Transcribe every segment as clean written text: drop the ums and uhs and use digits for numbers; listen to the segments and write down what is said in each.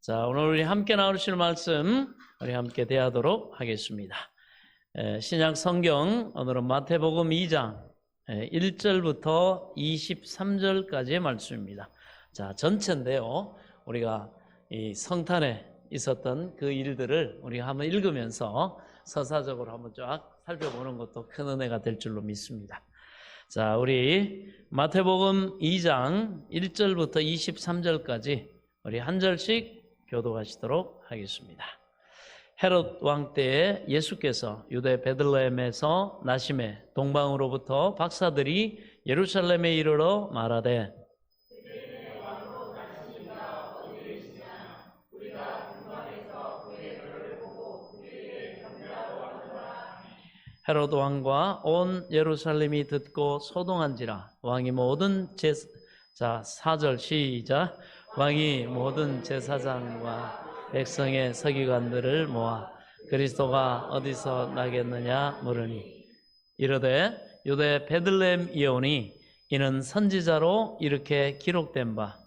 자, 오늘 우리 함께 나누실 말씀 우리 함께 대하도록 하겠습니다. 신약 성경 오늘은 마태복음 2장 1절부터 23절까지의 말씀입니다. 자, 전체인데요. 우리가 이 성탄에 있었던 그 일들을 우리가 한번 읽으면서 서사적으로 한번 쫙 살펴보는 것도 큰 은혜가 될 줄로 믿습니다. 자, 우리 마태복음 2장 1절부터 23절까지 우리 한 절씩 교독하시도록 하겠습니다. 헤롯 왕 때에 예수께서 유대 베들레헴에서 나심에 동방으로부터 박사들이 예루살렘에 이르러 말하되 헤롯 왕과 온 예루살렘이 듣고 소동한지라 왕이 모든 자 4절 시작 왕이 모든 제사장과 백성의 서기관들을 모아 그리스도가 어디서 나겠느냐 물으니 이르되 유대 베들레헴이오니 이는 선지자로 이렇게 기록된 바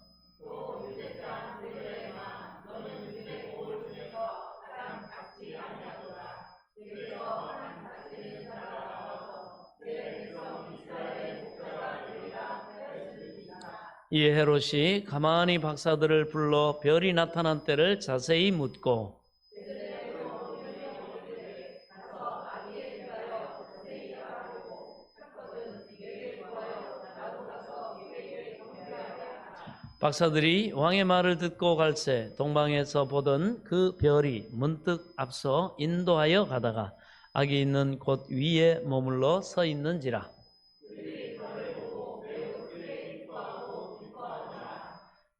이에 헤롯이 가만히 박사들을 불러 별이 나타난 때를 자세히 묻고 박사들이 왕의 말을 듣고 갈새 동방에서 보던 그 별이 문득 앞서 인도하여 가다가 아기 있는 곳 위에 머물러 서 있는지라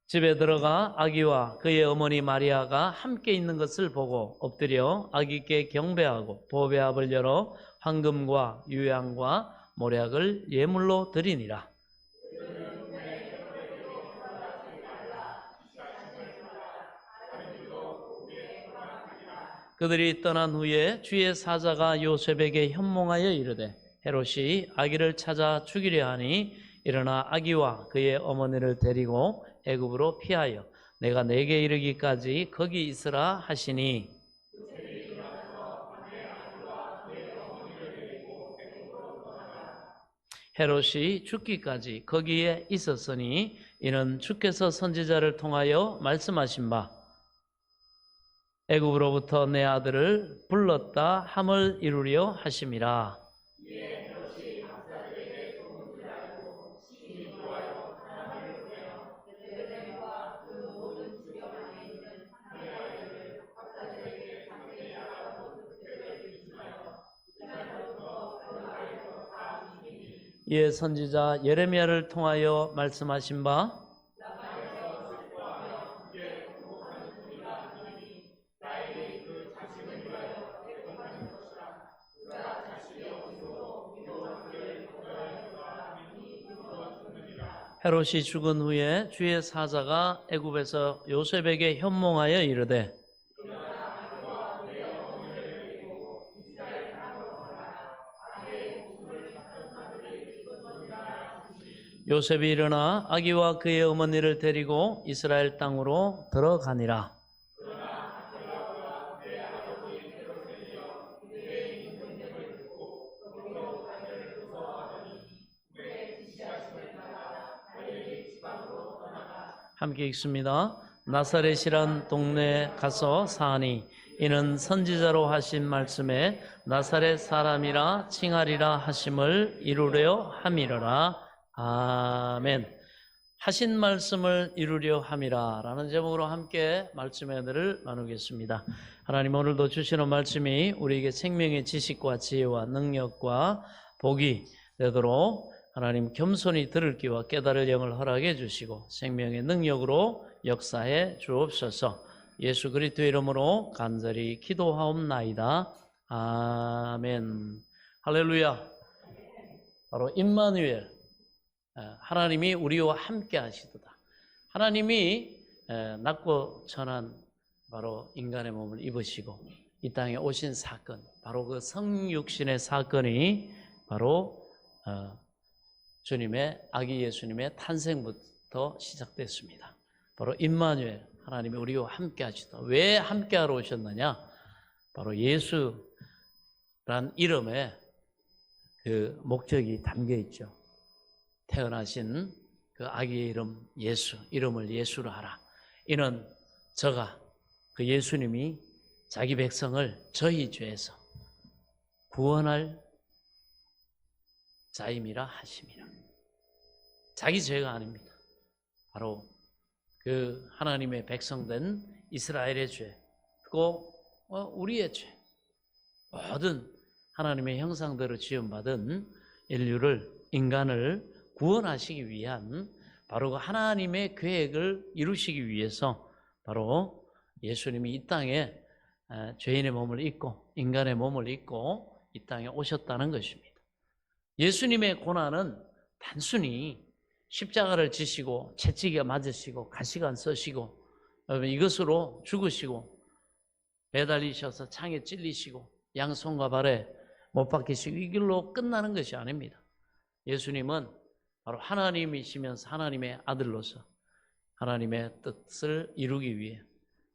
집에 들어가 아기와 그의 어머니 마리아가 함께 있는 것을 보고 엎드려 아기께 경배하고 보배압을 열어 황금과 유향과 모략을 예물로 드리니라. 그들이 떠난 후에 주의 사자가 요셉에게 현몽하여 이르되 헤롯이 아기를 찾아 죽이려 하니 일어나 아기와 그의 어머니를 데리고 애굽으로 피하여 내가 내게 이르기까지 거기 있으라 하시니 헤롯이 죽기까지 거기에 있었으니 이는 주께서 선지자를 통하여 말씀하신 바 애굽으로부터 내 아들을 불렀다 함을 이루려 하심이라. 이에 선지자 예레미야를 통하여 말씀하신 바 헤롯이 죽은 후에 주의 사자가 애굽에서 요셉에게 현몽하여 이르되 요셉이 일어나 아기와 그의 어머니를 데리고 이스라엘 땅으로 들어가니라. 함께 읽습니다. 나사렛이란 동네에 가서 사니 이는 선지자로 하신 말씀에 나사렛 사람이라 칭하리라 하심을 이루려 함이로라. 아멘. 하신 말씀을 이루려 함이라 라는 제목으로 함께 말씀의 은혜를 나누겠습니다. 하나님 오늘도 주시는 말씀이 우리에게 생명의 지식과 지혜와 능력과 복이 되도록 하나님 겸손히 들을 귀와 깨달을 영을 허락해 주시고 생명의 능력으로 역사해 주옵소서. 예수 그리스도의 이름으로 간절히 기도하옵나이다. 아멘. 할렐루야. 바로 임마누엘, 하나님이 우리와 함께 하시도다. 하나님이 낮고 천한 바로 인간의 몸을 입으시고 이 땅에 오신 사건, 바로 그 성육신의 사건이 바로 주님의 아기 예수님의 탄생부터 시작됐습니다. 바로 임마누엘, 하나님이 우리와 함께 하시다. 왜 함께 하러 오셨느냐? 바로 예수란 이름에 그 목적이 담겨 있죠. 태어나신 그 아기의 이름 예수, 이름을 예수로 하라. 이는 저가 그 예수님이 자기 백성을 저희 죄에서 구원할 자임이라 하심이라. 자기 죄가 아닙니다. 바로 그 하나님의 백성된 이스라엘의 죄, 그리고 우리의 죄, 모든 하나님의 형상대로 지음받은 인류를, 인간을 구원하시기 위한 바로 그 하나님의 계획을 이루시기 위해서 바로 예수님이 이 땅에 죄인의 몸을 입고 인간의 몸을 입고 이 땅에 오셨다는 것입니다. 예수님의 고난은 단순히 십자가를 지시고 채찍에 맞으시고 가시관 써시고 이것으로 죽으시고 매달리셔서 창에 찔리시고 양손과 발에 못 박히시고 이 길로 끝나는 것이 아닙니다. 예수님은 바로 하나님이시면서 하나님의 아들로서 하나님의 뜻을 이루기 위해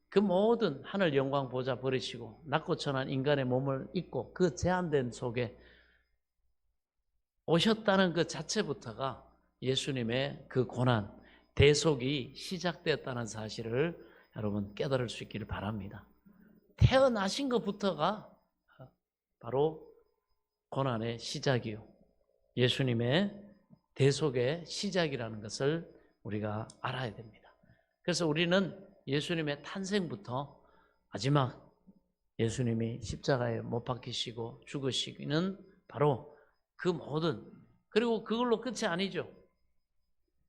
그 모든 하늘 영광 보좌 버리시고 낮고 천한 인간의 몸을 입고 그 제한된 속에 오셨다는 그 자체부터가 예수님의 그 고난, 대속이 시작되었다는 사실을 여러분 깨달을 수 있기를 바랍니다. 태어나신 것부터가 바로 고난의 시작이요, 예수님의 대속의 시작이라는 것을 우리가 알아야 됩니다. 그래서 우리는 예수님의 탄생부터 마지막 예수님이 십자가에 못 박히시고 죽으시기는 바로 그 모든, 그리고 그걸로 끝이 아니죠.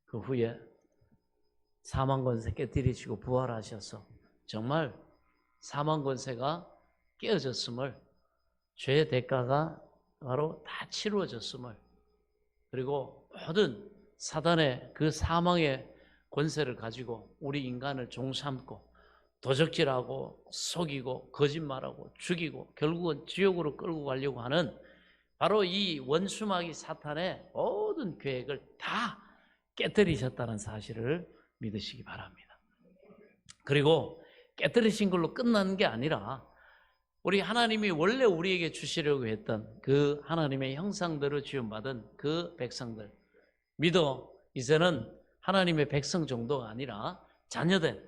그 후에 사망 권세 깨뜨리시고 부활하셔서 정말 사망 권세가 깨어졌음을, 죄의 대가가 바로 다 치루어졌음을, 그리고 모든 사단의 그 사망의 권세를 가지고 우리 인간을 종삼고 도적질하고 속이고 거짓말하고 죽이고 결국은 지옥으로 끌고 가려고 하는 바로 이 원수마귀 사탄의 모든 계획을 다 깨뜨리셨다는 사실을 믿으시기 바랍니다. 그리고 깨뜨리신 걸로 끝나는 게 아니라 우리 하나님이 원래 우리에게 주시려고 했던 그 하나님의 형상대로 지음받은 그 백성들, 믿어 이제는 하나님의 백성 정도가 아니라 자녀된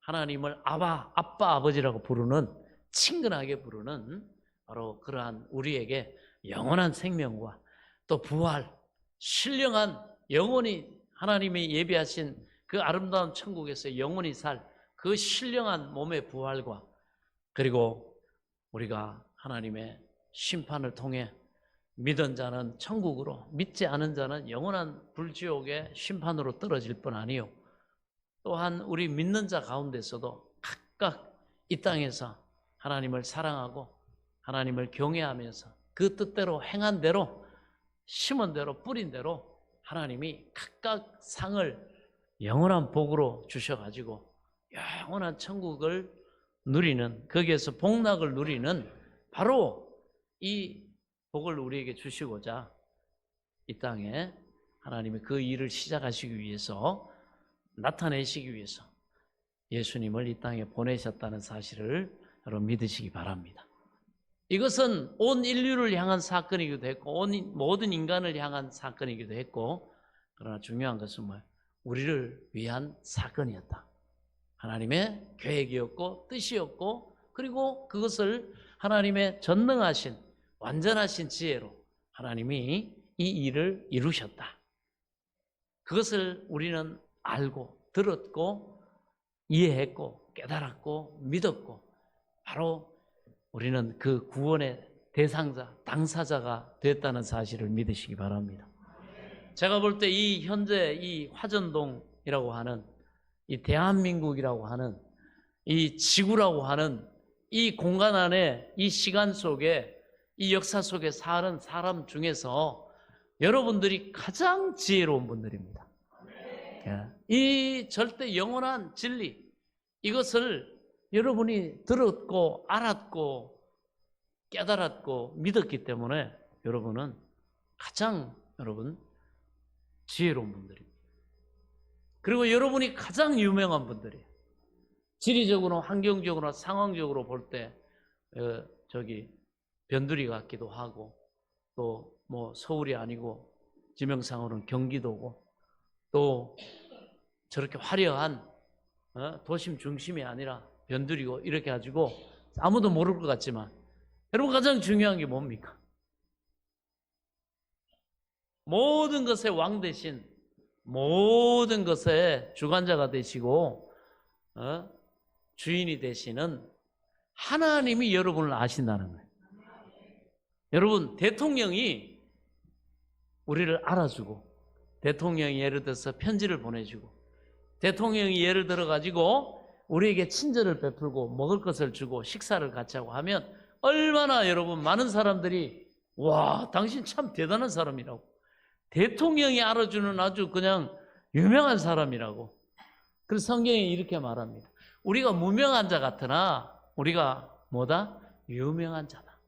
하나님을 아빠, 아버지라고 부르는, 친근하게 부르는 바로 그러한 우리에게 영원한 생명과 또 부활, 신령한 영원히 하나님이 예비하신 그 아름다운 천국에서 영원히 살 그 신령한 몸의 부활과, 그리고 우리가 하나님의 심판을 통해 믿은 자는 천국으로, 믿지 않은 자는 영원한 불지옥의 심판으로 떨어질 뿐 아니요, 또한 우리 믿는 자 가운데서도 각각 이 땅에서 하나님을 사랑하고 하나님을 경외하면서 그 뜻대로 행한 대로, 심은 대로, 뿌린 대로 하나님이 각각 상을 영원한 복으로 주셔가지고 영원한 천국을 누리는, 거기에서 복락을 누리는 바로 이 복을 우리에게 주시고자 이 땅에 하나님이 그 일을 시작하시기 위해서, 나타내시기 위해서 예수님을 이 땅에 보내셨다는 사실을 여러분 믿으시기 바랍니다. 이것은 온 인류를 향한 사건이기도 했고 온 모든 인간을 향한 사건이기도 했고, 그러나 중요한 것은 뭐예요? 우리를 위한 사건이었다. 하나님의 계획이었고 뜻이었고, 그리고 그것을 하나님의 전능하신 완전하신 지혜로 하나님이 이 일을 이루셨다. 그것을 우리는 알고 들었고 이해했고 깨달았고 믿었고, 바로 우리는 그 구원의 대상자, 당사자가 됐다는 사실을 믿으시기 바랍니다. 제가 볼 때 이 현재 이 화전동이라고 하는 이 대한민국이라고 하는 이 지구라고 하는 이 공간 안에, 이 시간 속에, 이 역사 속에 사는 사람 중에서 여러분들이 가장 지혜로운 분들입니다. 이 절대 영원한 진리, 이것을 여러분이 들었고 알았고 깨달았고 믿었기 때문에 여러분은 가장 지혜로운 분들입니다. 그리고 여러분이 가장 유명한 분들이에요. 지리적으로, 환경적으로, 상황적으로 볼 때 변두리 같기도 하고, 또 뭐 서울이 아니고 지명상으로는 경기도고, 또 저렇게 화려한 도심 중심이 아니라 변두리고, 이렇게 가지고 아무도 모를 것 같지만, 여러분 가장 중요한 게 뭡니까? 모든 것의 왕 대신 모든 것의 주관자가 되시고 주인이 되시는 하나님이 여러분을 아신다는 거예요. 여러분, 대통령이 우리를 알아주고, 대통령이 예를 들어서 편지를 보내주고, 대통령이 예를 들어 가지고 우리에게 친절을 베풀고 먹을 것을 주고 식사를 같이 하고 하면 얼마나 여러분 많은 사람들이 와, 당신 참 대단한 사람이라고, 대통령이 알아주는 아주 그냥 유명한 사람이라고. 그래서 성경이 이렇게 말합니다. 우리가 무명한 자 같으나 우리가 뭐다? 유명한 자다.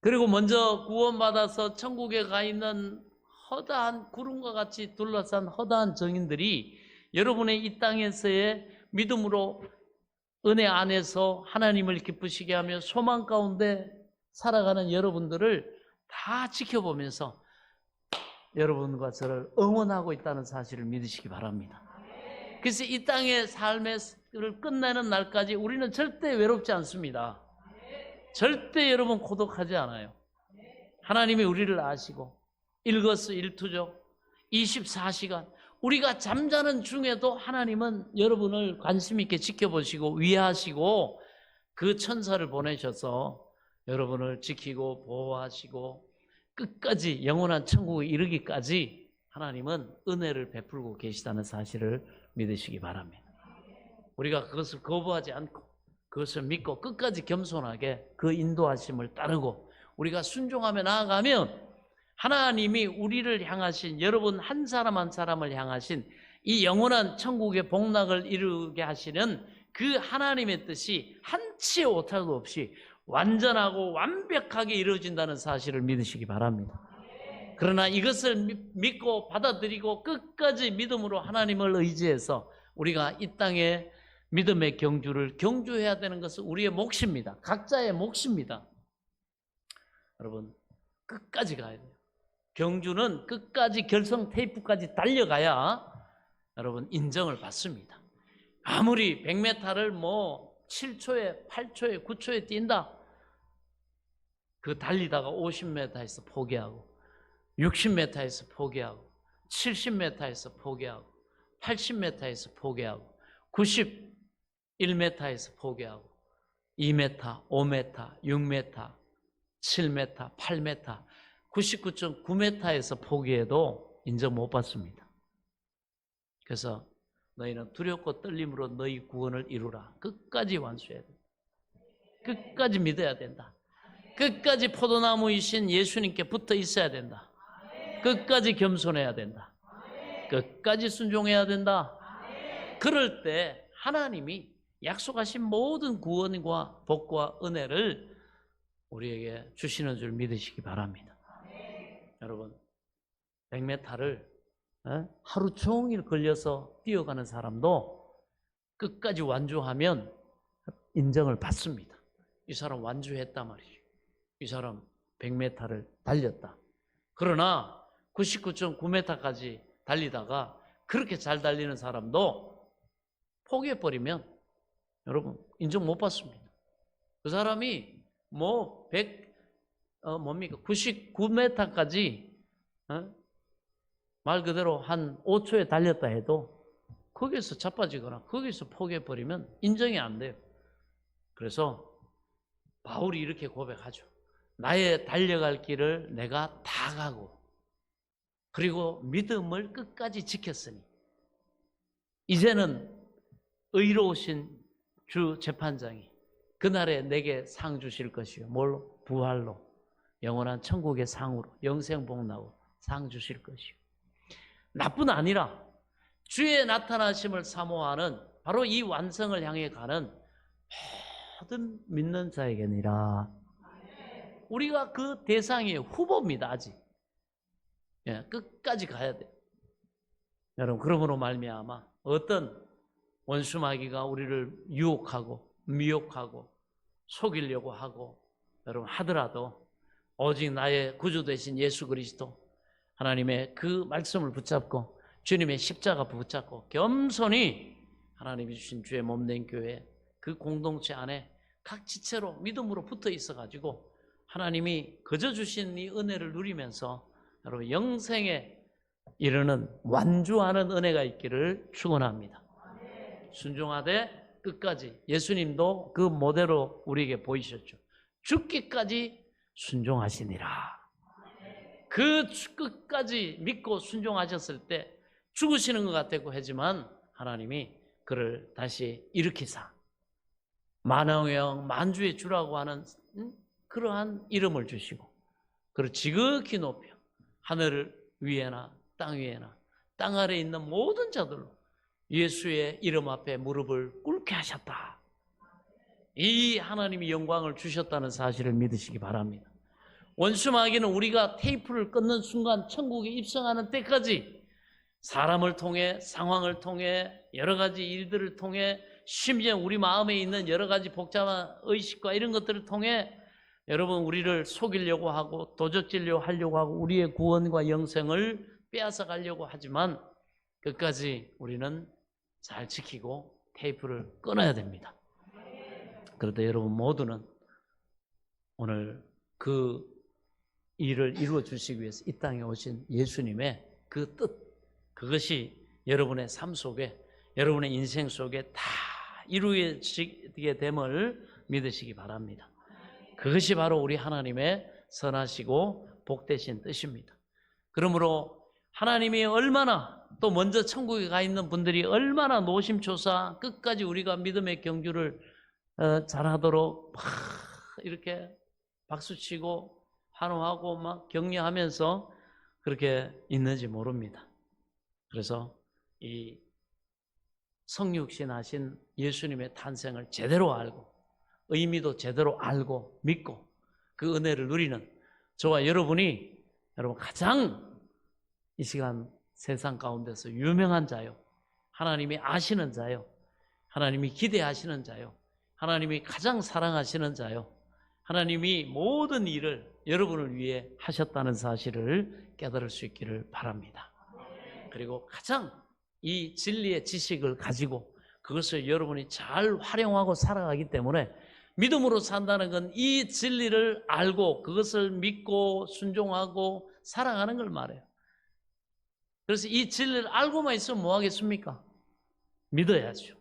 그리고 먼저 구원받아서 천국에 가 있는 허다한 구름과 같이 둘러싼 허다한 정인들이 여러분의 이 땅에서의 믿음으로 은혜 안에서 하나님을 기쁘시게 하며 소망 가운데 살아가는 여러분들을 다 지켜보면서 여러분과 저를 응원하고 있다는 사실을 믿으시기 바랍니다. 그래서 이 땅의 삶을 끝내는 날까지 우리는 절대 외롭지 않습니다. 절대 여러분 고독하지 않아요. 하나님이 우리를 아시고 일거수일투족 24시간 우리가 잠자는 중에도 하나님은 여러분을 관심 있게 지켜보시고 위하시고 그 천사를 보내셔서 여러분을 지키고 보호하시고 끝까지 영원한 천국에 이르기까지 하나님은 은혜를 베풀고 계시다는 사실을 믿으시기 바랍니다. 우리가 그것을 거부하지 않고 그것을 믿고 끝까지 겸손하게 그 인도하심을 따르고 우리가 순종하며 나아가면 하나님이 우리를 향하신, 여러분 한 사람 한 사람을 향하신 이 영원한 천국의 복락을 이루게 하시는 그 하나님의 뜻이 한치의 오탈도 없이 완전하고 완벽하게 이루어진다는 사실을 믿으시기 바랍니다. 그러나 이것을 믿고 받아들이고 끝까지 믿음으로 하나님을 의지해서 우리가 이 땅에 믿음의 경주를 경주해야 되는 것은 우리의 몫입니다. 각자의 몫입니다. 여러분, 끝까지 가야 돼요. 경주는 끝까지 결성 테이프까지 달려가야 여러분 인정을 받습니다. 아무리 100m를 뭐 7초에 8초에 9초에 뛴다, 그 달리다가 50m에서 포기하고 60m에서 포기하고 70m에서 포기하고 80m에서 포기하고 91m에서 포기하고 2m, 5m, 6m, 7m, 8m, 99.9m에서 포기해도 인정 못 받습니다. 그래서 너희는 두렵고 떨림으로 너희 구원을 이루라. 끝까지 완수해야 된다. 끝까지 믿어야 된다. 끝까지 포도나무이신 예수님께 붙어 있어야 된다. 끝까지 겸손해야 된다. 끝까지 순종해야 된다. 그럴 때 하나님이 약속하신 모든 구원과 복과 은혜를 우리에게 주시는 줄 믿으시기 바랍니다. 여러분, 100m를 하루 종일 걸려서 뛰어가는 사람도 끝까지 완주하면 인정을 받습니다. 이 사람 완주했단 말이죠. 이 사람 100m를 달렸다. 그러나 99.9m까지 달리다가 그렇게 잘 달리는 사람도 포기해버리면 여러분 인정 못 받습니다. 그 사람이 뭐 99m까지 말 그대로 한 5초에 달렸다 해도 거기서 자빠지거나 거기서 포기해버리면 인정이 안 돼요. 그래서 바울이 이렇게 고백하죠. 나의 달려갈 길을 내가 다 가고 그리고 믿음을 끝까지 지켰으니 이제는 의로우신 주 재판장이 그날에 내게 상 주실 것이요. 뭘로? 부활로, 영원한 천국의 상으로, 영생복락으로 상 주실 것이요. 나뿐 아니라 주의 나타나심을 사모하는 바로 이 완성을 향해 가는 모든 믿는 자에게니라. 우리가 그 대상의 후보입니다. 아직 끝까지 가야 돼요. 여러분, 그러므로 말미암아 어떤 원수 마귀가 우리를 유혹하고 미혹하고 속이려고 하고 여러분 하더라도 오직 나의 구주 되신 예수 그리스도 하나님의 그 말씀을 붙잡고 주님의 십자가 붙잡고 겸손히 하나님이 주신 주의 몸된 교회 그 공동체 안에 각 지체로 믿음으로 붙어 있어가지고 하나님이 거저 주신 이 은혜를 누리면서 여러분 영생에 이르는 완주하는 은혜가 있기를 축원합니다. 순종하되 끝까지 예수님도 그 모델로 우리에게 보이셨죠. 죽기까지 순종하시니라. 그 끝까지 믿고 순종하셨을 때 죽으시는 것 같았고 하지만 하나님이 그를 다시 일으키사 만왕의 만주의 주라고 하는 그러한 이름을 주시고 그를 지극히 높여 하늘 위에나 땅 위에나 땅 아래에 있는 모든 자들로 예수의 이름 앞에 무릎을 꿇게 하셨다. 이 하나님이 영광을 주셨다는 사실을 믿으시기 바랍니다. 원수 마귀는 우리가 테이프를 끊는 순간 천국에 입성하는 때까지 사람을 통해 상황을 통해 여러 가지 일들을 통해 심지어 우리 마음에 있는 여러 가지 복잡한 의식과 이런 것들을 통해 여러분 우리를 속이려고 하고 도적질려고 하려고 하고 우리의 구원과 영생을 빼앗아 가려고 하지만 끝까지 우리는 잘 지키고 테이프를 끊어야 됩니다. 그런데 여러분 모두는 오늘 그 일을 이루어 주시기 위해서 이 땅에 오신 예수님의 그 뜻, 그것이 여러분의 삶 속에 여러분의 인생 속에 다 이루어지게 됨을 믿으시기 바랍니다. 그것이 바로 우리 하나님의 선하시고 복되신 뜻입니다. 그러므로 하나님이 얼마나 또 먼저 천국에 가 있는 분들이 얼마나 노심초사 끝까지 우리가 믿음의 경주를 잘하도록 막 이렇게 박수치고 환호하고 막 격려하면서 그렇게 있는지 모릅니다. 그래서 이 성육신 하신 예수님의 탄생을 제대로 알고 의미도 제대로 알고 믿고 그 은혜를 누리는 저와 여러분이 여러분 가장 이 시간 세상 가운데서 유명한 자요, 하나님이 아시는 자요, 하나님이 기대하시는 자요, 하나님이 가장 사랑하시는 자요, 하나님이 모든 일을 여러분을 위해 하셨다는 사실을 깨달을 수 있기를 바랍니다. 그리고 가장 이 진리의 지식을 가지고 그것을 여러분이 잘 활용하고 살아가기 때문에 믿음으로 산다는 건 이 진리를 알고 그것을 믿고 순종하고 살아가는 걸 말해요. 그래서 이 진리를 알고만 있으면 뭐 하겠습니까? 믿어야죠.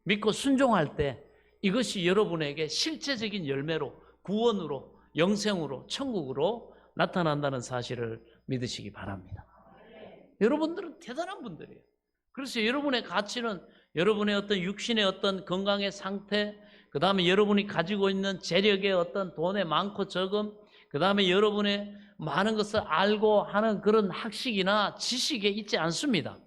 믿고 순종할 때 이것이 여러분에게 실제적인 열매로 구원으로 영생으로 천국으로 나타난다는 사실을 믿으시기 바랍니다. 여러분들은 대단한 분들이에요. 그래서 여러분의 가치는 여러분의 어떤 육신의 어떤 건강의 상태, 그 다음에 여러분이 가지고 있는 재력의 어떤 돈의 많고 적음, 그 다음에 여러분의 많은 것을 알고 하는 그런 학식이나 지식에 있지 않습니다.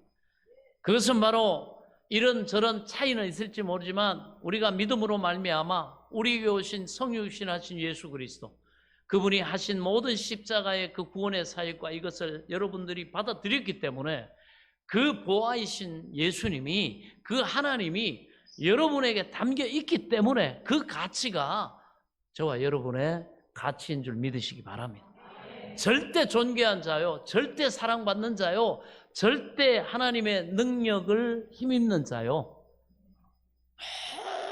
그것은 바로 이런저런 차이는 있을지 모르지만 우리가 믿음으로 말미암아 우리에게 오신 성육신 하신 예수 그리스도 그분이 하신 모든 십자가의 그 구원의 사역과 이것을 여러분들이 받아들였기 때문에 그 보아이신 예수님이 그 하나님이 여러분에게 담겨 있기 때문에 그 가치가 저와 여러분의 가치인 줄 믿으시기 바랍니다. 절대 존귀한 자요, 절대 사랑받는 자요, 절대 하나님의 능력을 힘입는 자요,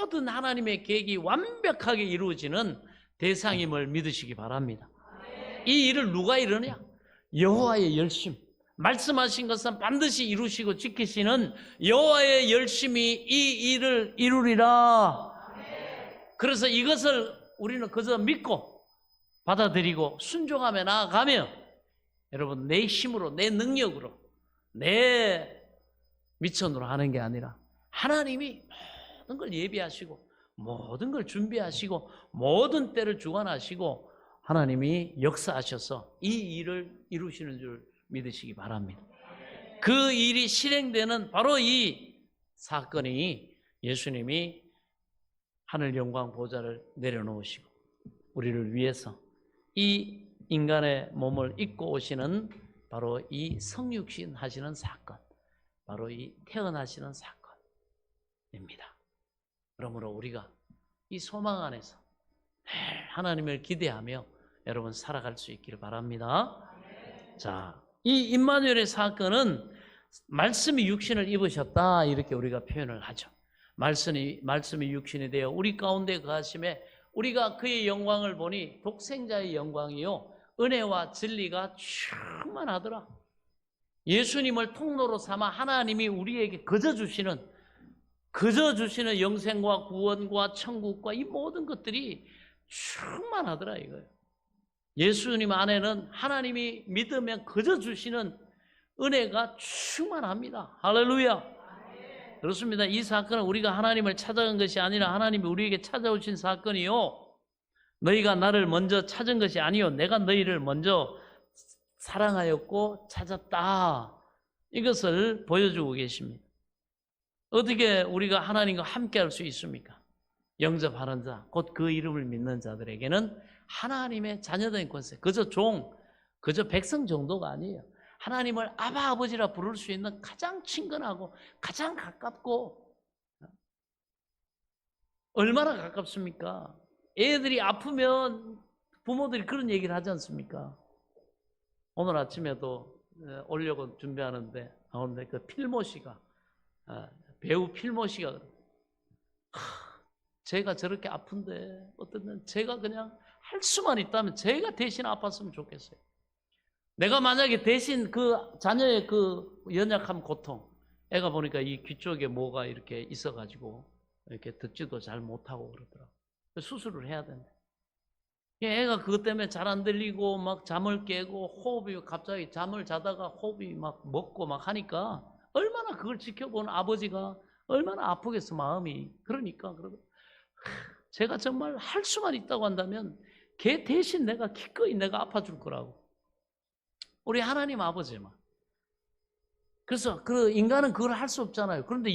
모든 하나님의 계획이 완벽하게 이루어지는 대상임을 믿으시기 바랍니다. 이 일을 누가 이루느냐? 여호와의 열심, 말씀하신 것은 반드시 이루시고 지키시는 여호와의 열심이 이 일을 이루리라. 그래서 이것을 우리는 그저 믿고 받아들이고 순종하며 나아가며 여러분 내 힘으로 내 능력으로 내 미천으로 하는 게 아니라 하나님이 모든 걸 예비하시고 모든 걸 준비하시고 모든 때를 주관하시고 하나님이 역사하셔서 이 일을 이루시는 줄 믿으시기 바랍니다. 그 일이 실행되는 바로 이 사건이 예수님이 하늘 영광 보좌를 내려놓으시고 우리를 위해서 이 인간의 몸을 입고 오시는 바로 이 성육신 하시는 사건, 바로 이 태어나시는 사건, 그러므로 우리가 이 소망 안에서 하나님을 기대하며 여러분 살아갈 수 있기를 바랍니다. 자, 이 임마누엘의 사건은 말씀이 육신을 입으셨다 이렇게 우리가 표현을 하죠. 말씀이 육신이 되어 우리 가운데 거하심에 우리가 그의 영광을 보니 독생자의 영광이요 은혜와 진리가 충만하더라. 예수님을 통로로 삼아 하나님이 우리에게 거저 주시는 영생과 구원과 천국과 이 모든 것들이 충만하더라 이거예요. 예수님 안에는 하나님이 믿으면 거저 주시는 은혜가 충만합니다. 할렐루야. 그렇습니다. 이 사건은 우리가 하나님을 찾아간 것이 아니라 하나님이 우리에게 찾아오신 사건이요. 너희가 나를 먼저 찾은 것이 아니요. 내가 너희를 먼저 사랑하였고 찾았다. 이것을 보여주고 계십니다. 어떻게 우리가 하나님과 함께 할 수 있습니까? 영접하는 자, 곧 그 이름을 믿는 자들에게는 하나님의 자녀된 권세, 그저 백성 정도가 아니에요. 하나님을 아바 아버지라 부를 수 있는 가장 친근하고 가장 가깝고, 얼마나 가깝습니까? 애들이 아프면 부모들이 그런 얘기를 하지 않습니까? 오늘 아침에도 오려고 준비하는데 그 필모 씨가, 배우 필모 씨가 제가 저렇게 아픈데 어떤 면 제가 그냥 할 수만 있다면 제가 대신 아팠으면 좋겠어요. 내가 만약에 대신 그 자녀의 그 연약한 고통, 애가 보니까 이 귀 쪽에 뭐가 이렇게 있어가지고 이렇게 듣지도 잘 못하고 그러더라고요. 수술을 해야 된대. 애가 그것 때문에 잘 안 들리고 막 잠을 깨고 호흡이 갑자기 잠을 자다가 호흡이 막 먹고 막 하니까 얼마나 그걸 지켜보는 아버지가 얼마나 아프겠어 마음이. 그러니까 제가 정말 할 수만 있다고 한다면 걔 대신 내가 기꺼이 내가 아파줄 거라고. 우리 하나님 아버지만. 그래서 그 인간은 그걸 할 수 없잖아요. 그런데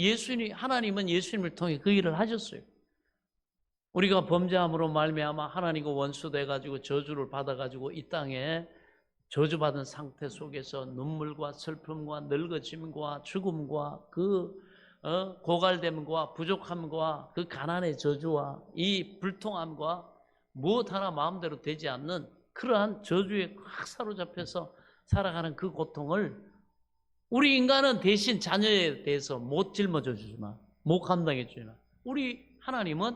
하나님은 예수님을 통해 그 일을 하셨어요. 우리가 범죄함으로 말미암아 하나님과 원수돼 가지고 저주를 받아 가지고 이 땅에 저주받은 상태 속에서 눈물과 슬픔과 늙어짐과 죽음과 고갈됨과 부족함과 그 가난의 저주와 이 불통함과 무엇 하나 마음대로 되지 않는 그러한 저주에 확 사로잡혀서 살아가는 그 고통을 우리 인간은 대신 자녀에 대해서 못 짊어져 주지만, 못 감당해 주지만 우리 하나님은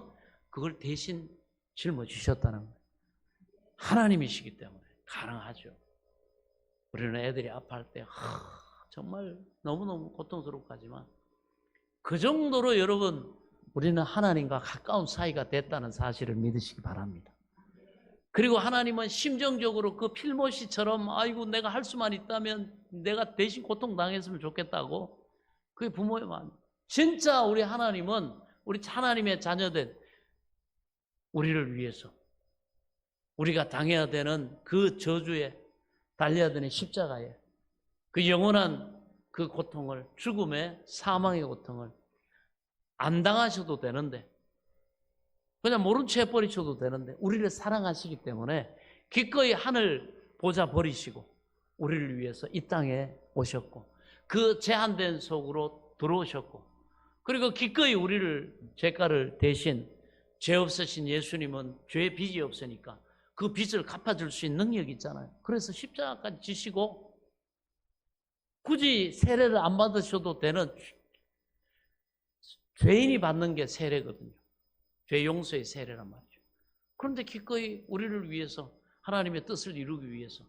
그걸 대신 짊어지셨다는 거예요. 하나님이시기 때문에 가능하죠. 우리는 애들이 아파할 때 정말 너무너무 고통스럽고 하지만 그 정도로 여러분 우리는 하나님과 가까운 사이가 됐다는 사실을 믿으시기 바랍니다. 그리고 하나님은 심정적으로 그 필모씨처럼 아이고 내가 할 수만 있다면 내가 대신 고통당했으면 좋겠다고, 그게 부모의 마음. 진짜 우리 하나님은 우리 하나님의 자녀된 우리를 위해서 우리가 당해야 되는 그 저주에 달려야 되는 십자가에 그 영원한 그 고통을, 죽음의 사망의 고통을 안 당하셔도 되는데, 그냥 모른 채 버리셔도 되는데 우리를 사랑하시기 때문에 기꺼이 하늘 보좌 버리시고 우리를 위해서 이 땅에 오셨고 그 제한된 속으로 들어오셨고, 그리고 기꺼이 우리를 죄가를 대신, 죄 없으신 예수님은 죄의 빚이 없으니까 그 빚을 갚아줄 수 있는 능력이 있잖아요. 그래서 십자가까지 지시고 굳이 세례를 안 받으셔도 되는, 죄인이 받는 게 세례거든요. 죄 용서의 세례란 말이죠. 그런데 기꺼이 우리를 위해서 하나님의 뜻을 이루기 위해서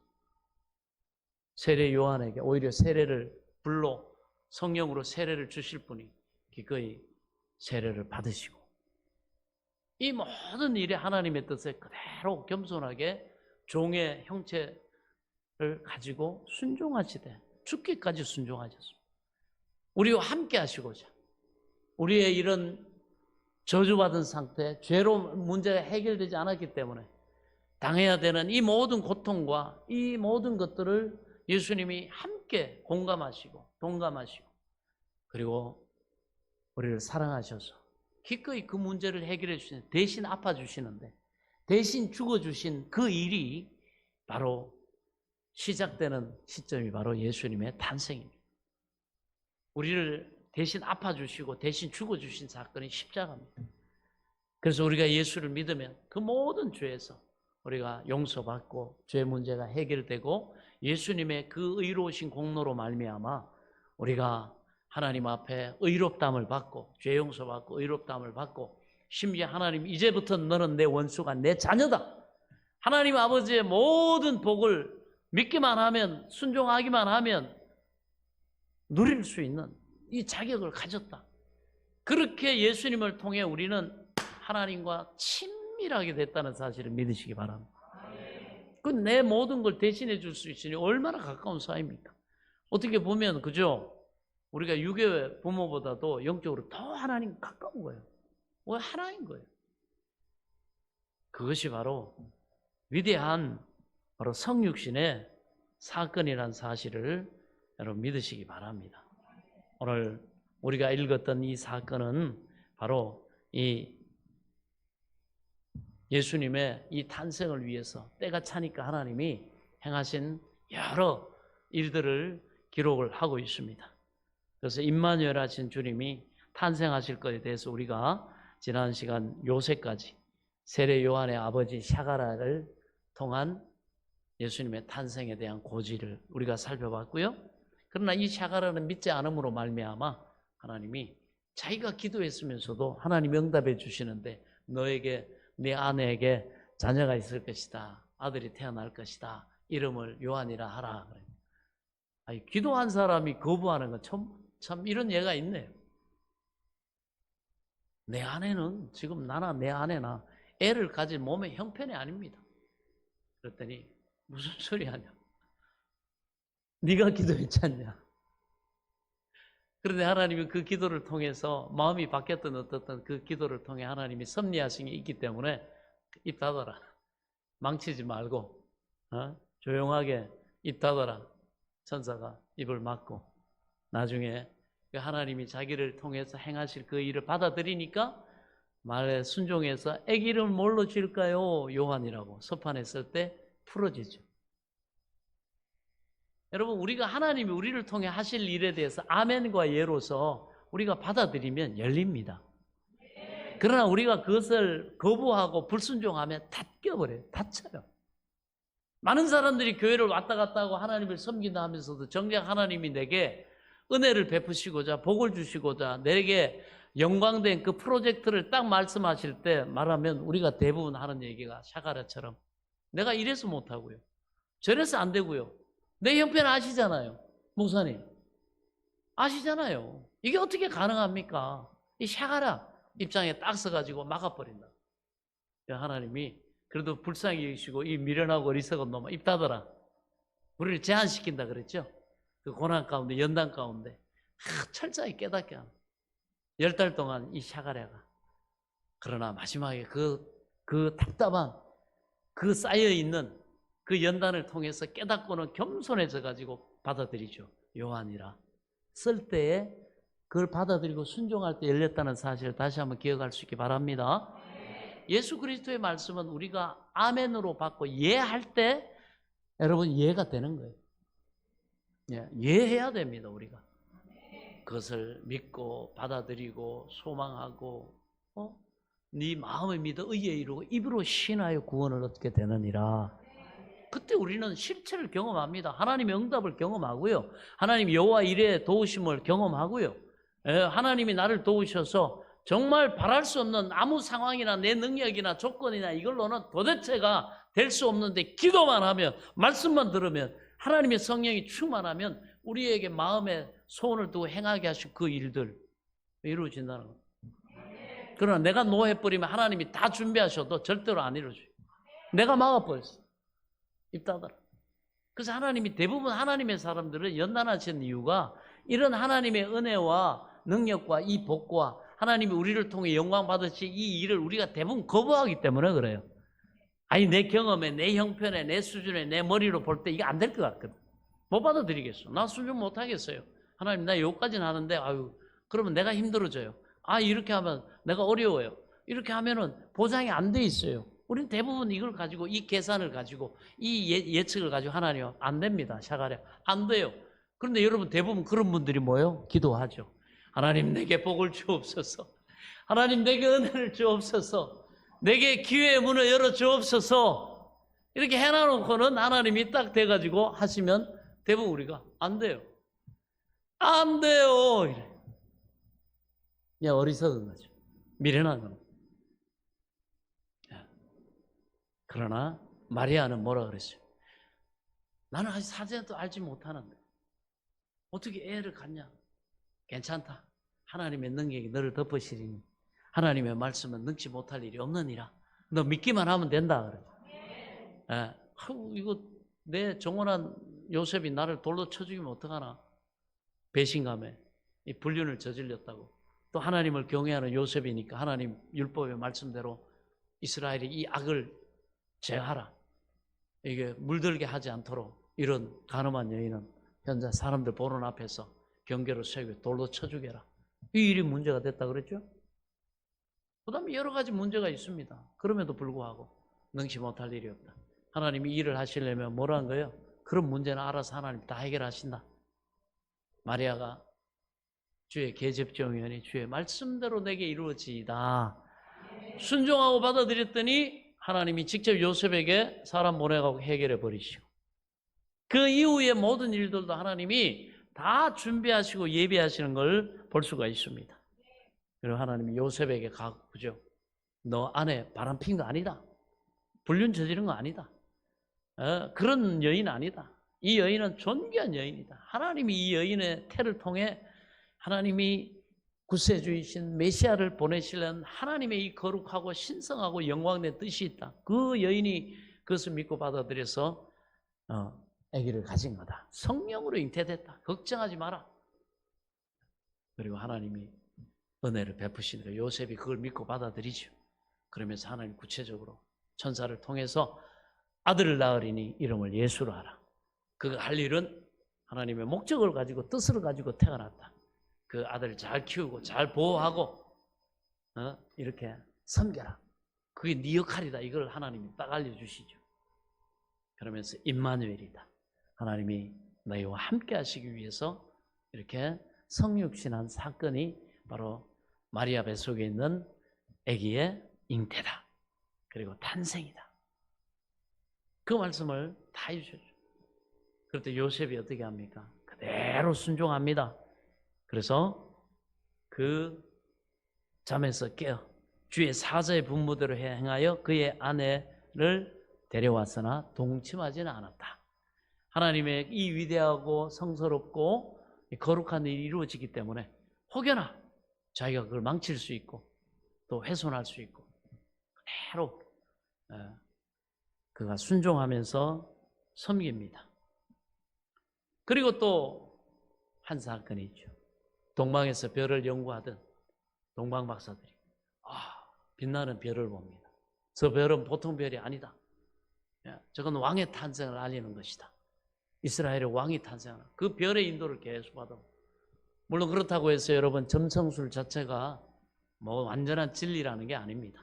세례 요한에게 오히려 세례를 불로 성령으로 세례를 주실 분이 기꺼이 세례를 받으시고 이 모든 일에 하나님의 뜻에 그대로 겸손하게 종의 형체를 가지고 순종하시되 죽기까지 순종하셨습니다. 우리와 함께 하시고자 우리의 이런 저주받은 상태, 죄로 문제가 해결되지 않았기 때문에 당해야 되는 이 모든 고통과 이 모든 것들을 예수님이 함께 공감하시고 동감하시고 그리고 우리를 사랑하셔서 기꺼이 그 문제를 해결해 주시는, 대신 아파주시는데 대신 죽어주신 그 일이 바로 시작되는 시점이 바로 예수님의 탄생입니다. 우리를 대신 아파주시고 대신 죽어주신 사건이 십자가입니다. 그래서 우리가 예수를 믿으면 그 모든 죄에서 우리가 용서받고 죄 문제가 해결되고 예수님의 그 의로우신 공로로 말미암아 우리가 하나님 앞에 의롭다함을 받고 죄 용서받고 의롭다함을 받고 심지어 하나님 이제부터 너는 내 원수가 내 자녀다. 하나님 아버지의 모든 복을 믿기만 하면 순종하기만 하면 누릴 수 있는 이 자격을 가졌다. 그렇게 예수님을 통해 우리는 하나님과 친밀하게 됐다는 사실을 믿으시기 바랍니다. 그 내 모든 걸 대신해 줄 수 있으니 얼마나 가까운 사이입니까? 어떻게 보면 그죠? 우리가 유교 부모보다도 영적으로 더 하나님 가까운 거예요. 왜 하나인 거예요? 그것이 바로 위대한 바로 성육신의 사건이라는 사실을 여러분 믿으시기 바랍니다. 오늘 우리가 읽었던 이 사건은 바로 이 예수님의 이 탄생을 위해서 때가 차니까 하나님이 행하신 여러 일들을 기록을 하고 있습니다. 그래서 임마누엘 하신 주님이 탄생하실 것에 대해서 우리가 지난 시간 요새까지 세례 요한의 아버지 샤가라를 통한 예수님의 탄생에 대한 고지를 우리가 살펴봤고요. 그러나 이 샤가라는 믿지 않음으로 말미암아 하나님이 자기가 기도했으면서도 하나님 응답해 주시는데 너에게 네 아내에게 자녀가 있을 것이다. 아들이 태어날 것이다. 이름을 요한이라 하라. 아니, 기도한 사람이 거부하는 건 참 이런 예가 있네요. 내 아내는 지금 나나 내 아내나 애를 가진 몸의 형편이 아닙니다. 그랬더니 무슨 소리 하냐? 네가 기도했지 않냐? 그런데 하나님이 그 기도를 통해서 마음이 바뀌었던 어떻든 그 기도를 통해 하나님이 섭리하신 게 있기 때문에 입 닫아라. 망치지 말고 조용하게 입 닫아라. 천사가 입을 막고 나중에 하나님이 자기를 통해서 행하실 그 일을 받아들이니까 말에 순종해서 애기 이름을 뭘로 지을까요? 요한이라고 서판에 쓸 때 풀어지죠. 여러분 우리가 하나님이 우리를 통해 하실 일에 대해서 아멘과 예로서 우리가 받아들이면 열립니다. 그러나 우리가 그것을 거부하고 불순종하면 닫혀버려요. 닫혀요. 많은 사람들이 교회를 왔다 갔다 하고 하나님을 섬긴다 하면서도 정작 하나님이 내게 은혜를 베푸시고자 복을 주시고자 내게 영광된 그 프로젝트를 딱 말씀하실 때 말하면 우리가 대부분 하는 얘기가 샤가라처럼 내가 이래서 못하고요. 저래서 안 되고요. 내 형편 아시잖아요. 목사님. 아시잖아요. 이게 어떻게 가능합니까? 이 샤가라 입장에 딱 서가지고 막아버린다. 하나님이 그래도 불쌍히 여기시고 이 미련하고 어리석은 놈아 입 닫아라. 우리를 제한시킨다 그랬죠. 그 고난 가운데 연단 가운데 철저히 깨닫게 합니다. 10달 동안 이 샤가랴가 그러나 마지막에 그 답답한 그 쌓여있는 그 연단을 통해서 깨닫고는 겸손해져 가지고 받아들이죠. 요한이라 쓸 때에 그걸 받아들이고 순종할 때 열렸다는 사실을 다시 한번 기억할 수 있기 바랍니다. 예수 그리스도의 말씀은 우리가 아멘으로 받고 예할 때 여러분 이해가 되는 거예요. 이해해야 됩니다. 우리가 그것을 믿고 받아들이고 소망하고 네 마음을 믿어 의에 이루고 입으로 신하여 구원을 얻게 되느니라. 그때 우리는 실체를 경험합니다. 하나님의 응답을 경험하고요. 하나님 여호와 이레의 도우심을 경험하고요. 하나님이 나를 도우셔서 정말 바랄 수 없는 아무 상황이나 내 능력이나 조건이나 이걸로는 도대체가 될 수 없는데 기도만 하면 말씀만 들으면 하나님의 성령이 충만하면 우리에게 마음에 소원을 두고 행하게 하신 그 일들 이루어진다는 겁니다. 그러나 내가 노해버리면 하나님이 다 준비하셔도 절대로 안 이루어져요. 내가 막아버렸어. 입 닫아라. 그래서 하나님이 대부분 하나님의 사람들을 연단하시는 이유가 이런 하나님의 은혜와 능력과 이 복과 하나님이 우리를 통해 영광 받으신 이 일을 우리가 대부분 거부하기 때문에 그래요. 아니 내 경험에 내 형편에 내 수준에 내 머리로 볼 때 이게 안 될 것 같거든. 못 받아들이겠어. 나 수준 못 하겠어요. 하나님 나 여기까지는 하는데 그러면 내가 힘들어져요. 이렇게 하면 내가 어려워요. 이렇게 하면은 보장이 안 돼 있어요. 우리는 대부분 이걸 가지고 이 계산을 가지고 이 예측을 가지고 하나님 안 됩니다. 샤가랴 안 돼요. 그런데 여러분 대부분 그런 분들이 뭐예요? 기도하죠. 하나님 내게 복을 주옵소서. 하나님 내게 은혜를 주옵소서. 내게 기회의 문을 열어 주옵소서. 이렇게 해놔놓고는 하나님이 딱 돼가지고 하시면 대부분 우리가 안 돼요. 안 돼요. 이래. 그냥 어리석은 거죠. 미련한 거는. 그러나 마리아는 뭐라 그랬어요? 나는 아직 사제도 알지 못하는데 어떻게 애를 갖냐? 괜찮다. 하나님의 능력이 너를 덮으시리니 하나님의 말씀은 능치 못할 일이 없느니라. 너 믿기만 하면 된다. 그래. 이거 내 정원한 요셉이 나를 돌로 쳐 죽이면 어떡하나? 배신감에 이 불륜을 저질렀다고. 또 하나님을 경외하는 요셉이니까 하나님 율법의 말씀대로 이스라엘이 이 악을 제하라. 이게 물들게 하지 않도록 이런 간음한 여인은 현재 사람들 보는 앞에서 경계로 세우고 돌로 쳐 죽여라. 이 일이 문제가 됐다 그랬죠? 그 다음에 여러 가지 문제가 있습니다. 그럼에도 불구하고 능치 못할 일이 없다. 하나님이 일을 하시려면 뭐라는 거예요? 그런 문제는 알아서 하나님 다 해결하신다. 마리아가 주의 계집종이오니 주의 말씀대로 내게 이루어지이다. 순종하고 받아들였더니 하나님이 직접 요셉에게 사람 보내가고 해결해 버리시고 그 이후의 모든 일들도 하나님이 다 준비하시고 예비하시는 걸 볼 수가 있습니다. 그리고 하나님이 요셉에게 가꾸죠. 너 안에 바람 핀 거 아니다. 불륜 저지른 거 아니다. 그런 여인 아니다. 이 여인은 존귀한 여인이다. 하나님이 이 여인의 태를 통해 하나님이 구세주이신 메시아를 보내시려는 하나님의 이 거룩하고 신성하고 영광된 뜻이 있다. 그 여인이 그것을 믿고 받아들여서 아기를 가진 거다. 성령으로 잉태됐다. 걱정하지 마라. 그리고 하나님이 은혜를 베푸시니까 요셉이 그걸 믿고 받아들이죠. 그러면서 하나님 구체적으로 천사를 통해서 아들을 낳으리니 이름을 예수로 하라. 그가 할 일은 하나님의 목적을 가지고 뜻을 가지고 태어났다. 그 아들을 잘 키우고 잘 보호하고 이렇게 섬겨라. 그게 네 역할이다. 이걸 하나님이 딱 알려주시죠. 그러면서 임마누엘이다. 하나님이 너희와 함께 하시기 위해서 이렇게 성육신한 사건이 바로 마리아 뱃속에 있는 아기의 잉태다. 그리고 탄생이다. 그 말씀을 다 해주셨죠. 그럴 때 요셉이 어떻게 합니까? 그대로 순종합니다. 그래서 그 잠에서 깨어 주의 사자의 분부대로 행하여 그의 아내를 데려왔으나 동침하지는 않았다. 하나님의 이 위대하고 성스럽고 거룩한 일이 이루어지기 때문에 혹여나 자기가 그걸 망칠 수 있고 또 훼손할 수 있고 그대로 그가 순종하면서 섬깁니다. 그리고 또 한 사건이 있죠. 동방에서 별을 연구하던 동방 박사들이 빛나는 별을 봅니다. 저 별은 보통 별이 아니다. 저건 왕의 탄생을 알리는 것이다. 이스라엘의 왕이 탄생하는 그 별의 인도를 계속 받아. 물론 그렇다고 해서 여러분 점성술 자체가 뭐 완전한 진리라는 게 아닙니다.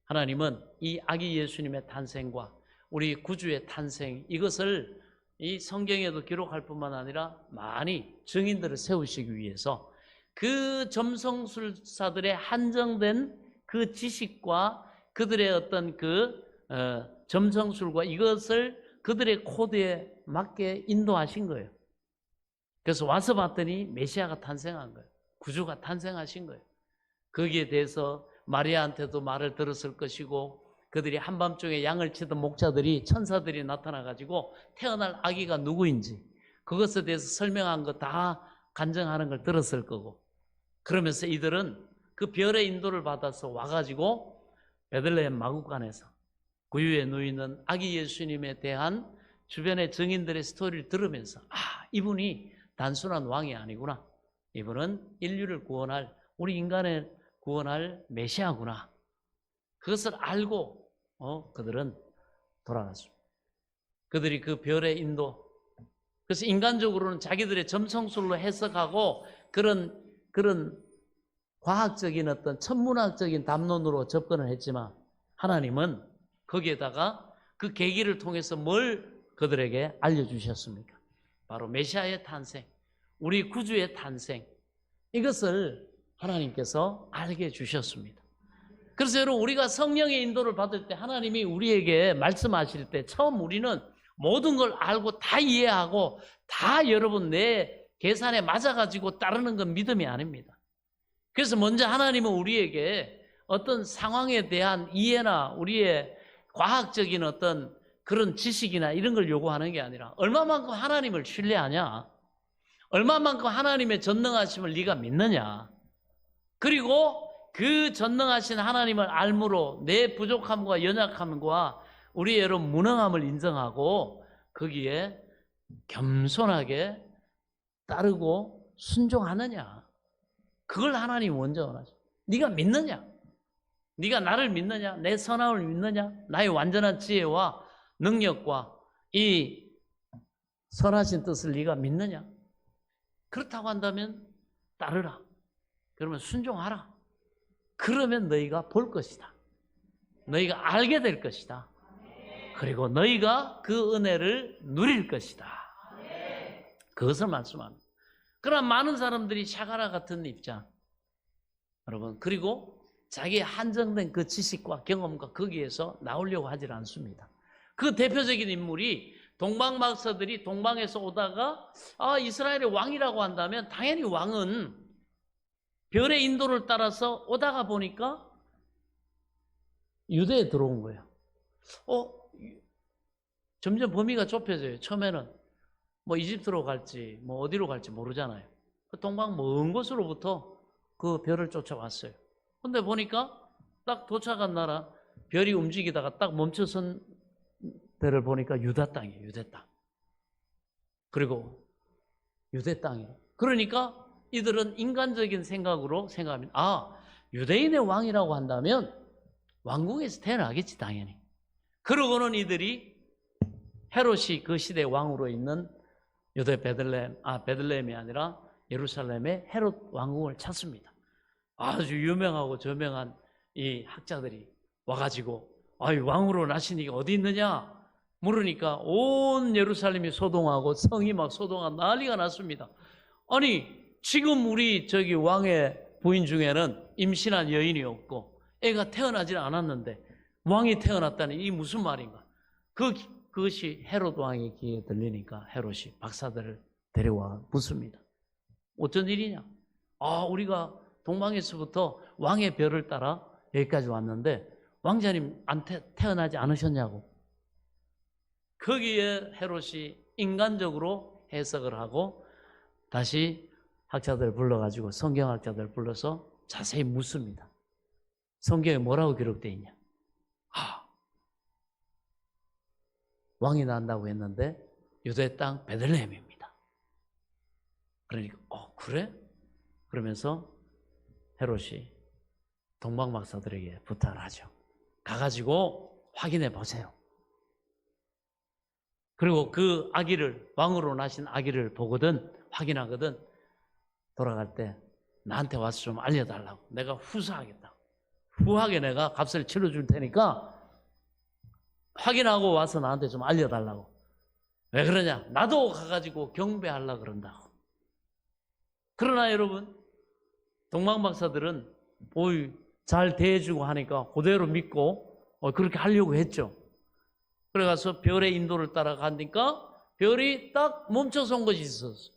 하나님은 이 아기 예수님의 탄생과 우리 구주의 탄생 이것을 이 성경에도 기록할 뿐만 아니라 많이 증인들을 세우시기 위해서 그 점성술사들의 한정된 그 지식과 그들의 어떤 그 점성술과 이것을 그들의 코드에 맞게 인도하신 거예요. 그래서 와서 봤더니 메시아가 탄생한 거예요. 구주가 탄생하신 거예요. 거기에 대해서 마리아한테도 말을 들었을 것이고 그들이 한밤중에 양을 치던 목자들이 천사들이 나타나가지고 태어날 아기가 누구인지 그것에 대해서 설명한 거 다 간증하는 걸 들었을 거고 그러면서 이들은 그 별의 인도를 받아서 와가지고 베들레헴 마구간에서 구유에 누이는 아기 예수님에 대한 주변의 증인들의 스토리를 들으면서 이분이 단순한 왕이 아니구나. 이분은 인류를 구원할 우리 인간을 구원할 메시아구나. 그것을 알고 그들은 돌아갔습니다. 그들이 그 별의 인도 그래서 인간적으로는 자기들의 점성술로 해석하고 그런 과학적인 어떤 천문학적인 담론으로 접근을 했지만 하나님은 거기에다가 그 계기를 통해서 뭘 그들에게 알려주셨습니까? 바로 메시아의 탄생, 우리 구주의 탄생 이것을 하나님께서 알게 해주셨습니다. 그래서 여러분, 우리가 성령의 인도를 받을 때 하나님이 우리에게 말씀하실 때 처음 우리는 모든 걸 알고 다 이해하고 다 여러분 내 계산에 맞아가지고 따르는 건 믿음이 아닙니다. 그래서 먼저 하나님은 우리에게 어떤 상황에 대한 이해나 우리의 과학적인 어떤 그런 지식이나 이런 걸 요구하는 게 아니라 얼마만큼 하나님을 신뢰하냐, 얼마만큼 하나님의 전능하심을 네가 믿느냐, 그리고 그 전능하신 하나님을 알므로 내 부족함과 연약함과 우리 여러분 무능함을 인정하고 거기에 겸손하게 따르고 순종하느냐, 그걸 하나님이 먼저 원하죠. 네가 믿느냐, 네가 나를 믿느냐, 내 선함을 믿느냐, 나의 완전한 지혜와 능력과 이 선하신 뜻을 네가 믿느냐. 그렇다고 한다면 따르라. 그러면 순종하라. 그러면 너희가 볼 것이다. 너희가 알게 될 것이다. 그리고 너희가 그 은혜를 누릴 것이다. 그것을 말씀합니다. 그러나 많은 사람들이 샤가라 같은 입장, 여러분, 그리고 자기의 한정된 그 지식과 경험과 거기에서 나오려고 하질 않습니다. 그 대표적인 인물이 동방박사들이 동방에서 오다가 이스라엘의 왕이라고 한다면 당연히 왕은 별의 인도를 따라서 오다가 보니까 유대에 들어온 거예요. 점점 범위가 좁혀져요. 처음에는 뭐 이집트로 갈지 뭐 어디로 갈지 모르잖아요. 그 동방 먼 곳으로부터 그 별을 쫓아왔어요. 근데 보니까 딱 도착한 나라, 별이 움직이다가 딱 멈춰선 데를 보니까 유다 땅이에요. 유대 땅. 그리고 유대 땅이에요. 그러니까 이들은 인간적인 생각으로 생각합니다. 유대인의 왕이라고 한다면 왕궁에서 태어나겠지 당연히. 그러고는 이들이 헤롯이 그 시대 왕으로 있는 유대 베들레헴이 아니라 예루살렘의 헤롯 왕궁을 찾습니다. 아주 유명하고 저명한 이 학자들이 와가지고 왕으로 나시니까 어디 있느냐 물으니까 온 예루살렘이 소동하고 성이 막 소동하고 난리가 났습니다. 아니 지금 우리 저기 왕의 부인 중에는 임신한 여인이 없고 애가 태어나질 않았는데 왕이 태어났다니 이 무슨 말인가. 그것이 헤롯 왕의 귀에 들리니까 헤롯이 박사들을 데려와 묻습니다. 어쩐 일이냐. 우리가 동방에서부터 왕의 별을 따라 여기까지 왔는데 왕자님 안 태어나지 않으셨냐고. 거기에 헤롯이 인간적으로 해석을 하고 다시 학자들 불러가지고 성경학자들 불러서 자세히 묻습니다. 성경에 뭐라고 기록되어 있냐. 왕이 난다고 했는데 유대 땅 베들레헴입니다. 그러니까 그래? 그러면서 헤롯이 동방박사들에게 부탁을 하죠. 가가지고 확인해 보세요. 그리고 그 아기를, 왕으로 나신 아기를 보거든, 확인하거든, 돌아갈 때 나한테 와서 좀 알려달라고. 내가 후사하겠다. 후하게 내가 값을 치러줄 테니까 확인하고 와서 나한테 좀 알려달라고. 왜 그러냐? 나도 가가지고 경배하려고 그런다고. 그러나 여러분, 동방박사들은 잘 대해주고 하니까 그대로 믿고 그렇게 하려고 했죠. 그래가서 별의 인도를 따라가니까 별이 딱 멈춰서 온 것이 있었어.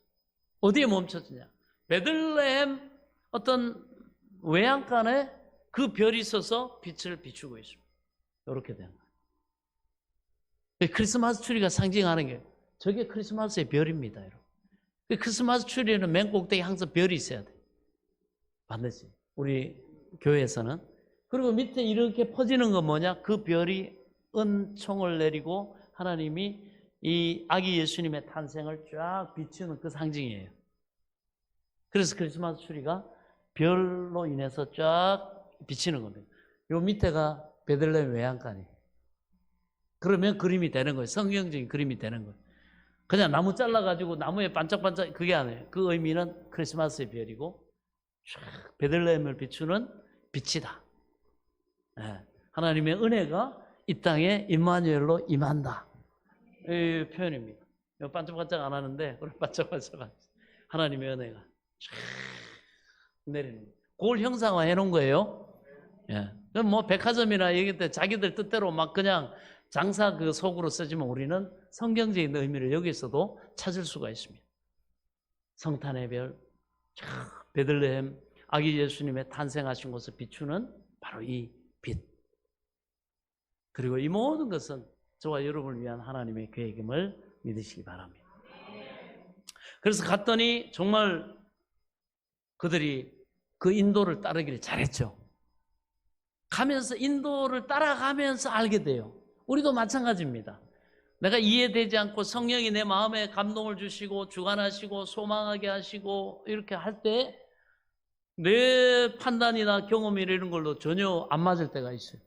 어디에 멈췄느냐? 베들레헴 어떤 외양간에 그 별이 있어서 빛을 비추고 있습니다. 이렇게 된 거예요. 크리스마스 트리가 상징하는 게 저게 크리스마스의 별입니다, 여러분. 크리스마스 트리에는 맨 꼭대기 항상 별이 있어야 돼. 반드시 우리 교회에서는. 그리고 밑에 이렇게 퍼지는 건 뭐냐? 그 별이 은총을 내리고 하나님이 이 아기 예수님의 탄생을 쫙 비추는 그 상징이에요. 그래서 크리스마스 트리가 별로 인해서 쫙 비치는 겁니다. 요 밑에가 베들레헴 외양간이에요. 그러면 그림이 되는 거예요. 성경적인 그림이 되는 거예요. 그냥 나무 잘라가지고 나무에 반짝반짝 그게 아니에요. 그 의미는 크리스마스의 별이고 쫙 베들레헴을 비추는 빛이다. 네. 하나님의 은혜가 이 땅에 임마누엘로 임한다. 이 표현입니다. 반짝반짝 안 하는데 반짝반짝 하나님의 은혜가 쫙 내리는 거예요. 그걸 형상화해 놓은 거예요. 예. 그럼 뭐 백화점이나 얘기 때 자기들 뜻대로 막 그냥 장사 그 속으로 쓰지만 우리는 성경적인 의미를 여기서도 찾을 수가 있습니다. 성탄의 별, 베들레헴 아기 예수님의 탄생하신 곳을 비추는 바로 이 빛. 그리고 이 모든 것은 저와 여러분을 위한 하나님의 계획임을 믿으시기 바랍니다. 그래서 갔더니 정말 그들이 그 인도를 따르기를 잘했죠. 가면서 인도를 따라가면서 알게 돼요. 우리도 마찬가지입니다. 내가 이해되지 않고 성령이 내 마음에 감동을 주시고 주관하시고 소망하게 하시고 이렇게 할 때 내 판단이나 경험이나 이런 걸로 전혀 안 맞을 때가 있어요.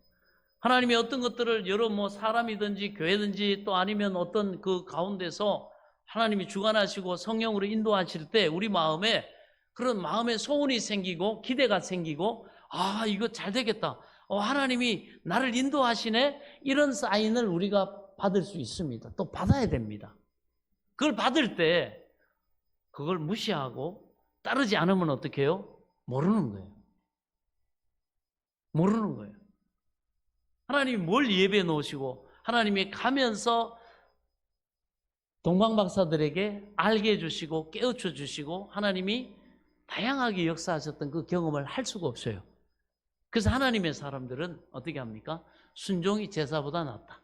하나님이 어떤 것들을 여러 뭐 사람이든지 교회든지 또 아니면 어떤 그 가운데서 하나님이 주관하시고 성령으로 인도하실 때 우리 마음에 그런 마음의 소원이 생기고 기대가 생기고 아 이거 잘 되겠다. 하나님이 나를 인도하시네. 이런 사인을 우리가 받을 수 있습니다. 또 받아야 됩니다. 그걸 받을 때 그걸 무시하고 따르지 않으면 어떻게 해요? 모르는 거예요. 모르는 거예요. 하나님이 뭘 예배해 놓으시고 하나님이 가면서 동방박사들에게 알게 해주시고 깨우쳐 주시고 하나님이 다양하게 역사하셨던 그 경험을 할 수가 없어요. 그래서 하나님의 사람들은 어떻게 합니까? 순종이 제사보다 낫다.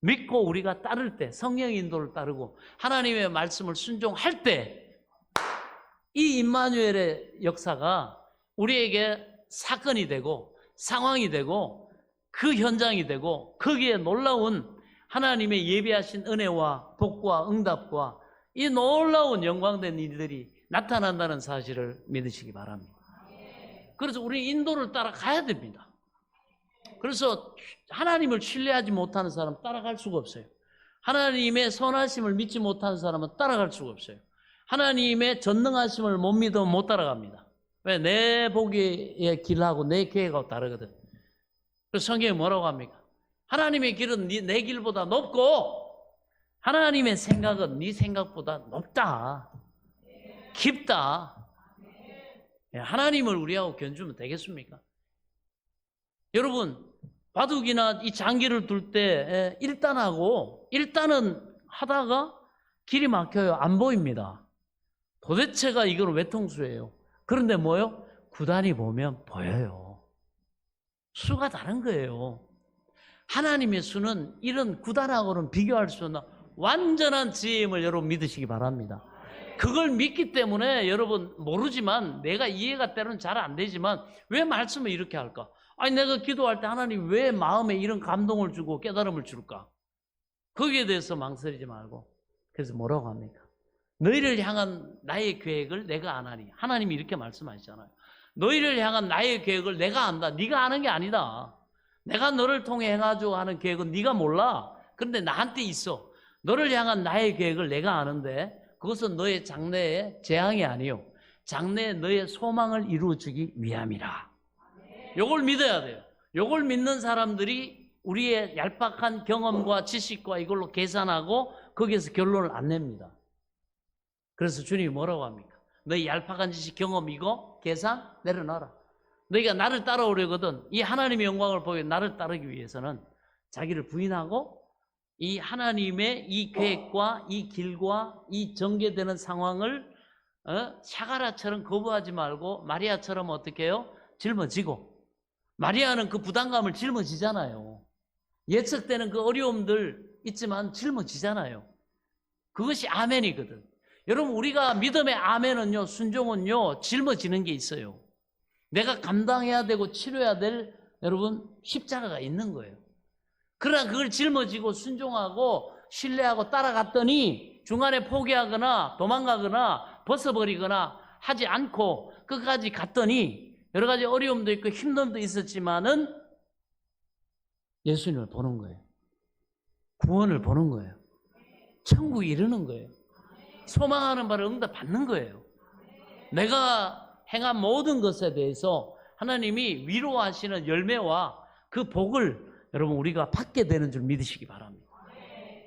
믿고 우리가 따를 때 성령의 인도를 따르고 하나님의 말씀을 순종할 때 이 임마누엘의 역사가 우리에게 사건이 되고 상황이 되고 그 현장이 되고 거기에 놀라운 하나님의 예비하신 은혜와 복과 응답과 이 놀라운 영광된 일들이 나타난다는 사실을 믿으시기 바랍니다. 그래서 우리 인도를 따라가야 됩니다. 그래서 하나님을 신뢰하지 못하는 사람은 따라갈 수가 없어요. 하나님의 선하심을 믿지 못하는 사람은 따라갈 수가 없어요. 하나님의 전능하심을 못 믿으면 못 따라갑니다. 왜? 내 보기의 길하고 내 계획하고 다르거든. 그래서 성경이 뭐라고 합니까? 하나님의 길은 내 길보다 높고 하나님의 생각은 네 생각보다 높다. 깊다. 하나님을 우리하고 견주면 되겠습니까? 여러분 바둑이나 이 장기를 둘 때 일단은 하다가 길이 막혀요. 안 보입니다. 도대체가 이건 외통수예요. 그런데 뭐요? 구단이 보면 보여요. 수가 다른 거예요. 하나님의 수는 이런 구단하고는 비교할 수 없는 완전한 지혜임을 여러분 믿으시기 바랍니다. 그걸 믿기 때문에 여러분 모르지만 내가 이해가 때로는 잘 안 되지만 왜 말씀을 이렇게 할까? 아니 내가 기도할 때 하나님 왜 마음에 이런 감동을 주고 깨달음을 줄까? 거기에 대해서 망설이지 말고 그래서 뭐라고 합니까? 너희를 향한 나의 계획을 내가 안 하니 하나님이 이렇게 말씀하시잖아요. 너희를 향한 나의 계획을 내가 안다. 네가 아는 게 아니다. 내가 너를 통해 행하자고 하는 계획은 네가 몰라. 그런데 나한테 있어. 너를 향한 나의 계획을 내가 아는데 그것은 너의 장래의 재앙이 아니요 장래에 너의 소망을 이루어주기 위함이라. 요걸 믿어야 돼요. 요걸 믿는 사람들이 우리의 얄팍한 경험과 지식과 이걸로 계산하고 거기에서 결론을 안 냅니다. 그래서 주님이 뭐라고 합니까? 너희 얄팍한 지식 경험이고 계산 내려놔라. 너희가 나를 따라오려거든 이 하나님의 영광을 보여 나를 따르기 위해서는 자기를 부인하고 이 하나님의 이 계획과 이 길과 이 전개되는 상황을 샤가라처럼 거부하지 말고 마리아처럼 어떻게 해요? 짊어지고 마리아는 그 부담감을 짊어지잖아요. 예측되는 그 어려움들 있지만 짊어지잖아요. 그것이 아멘이거든. 여러분 우리가 믿음의 아멘은요 순종은요 짊어지는 게 있어요. 내가 감당해야 되고 치료해야 될 여러분 십자가가 있는 거예요. 그러나 그걸 짊어지고 순종하고 신뢰하고 따라갔더니 중간에 포기하거나 도망가거나 벗어버리거나 하지 않고 끝까지 갔더니 여러 가지 어려움도 있고 힘듦도 있었지만은 예수님을 보는 거예요. 구원을 보는 거예요. 천국에 이르는 거예요. 소망하는 바를 응답받는 거예요. 내가 행한 모든 것에 대해서 하나님이 위로하시는 열매와 그 복을 여러분 우리가 받게 되는 줄 믿으시기 바랍니다.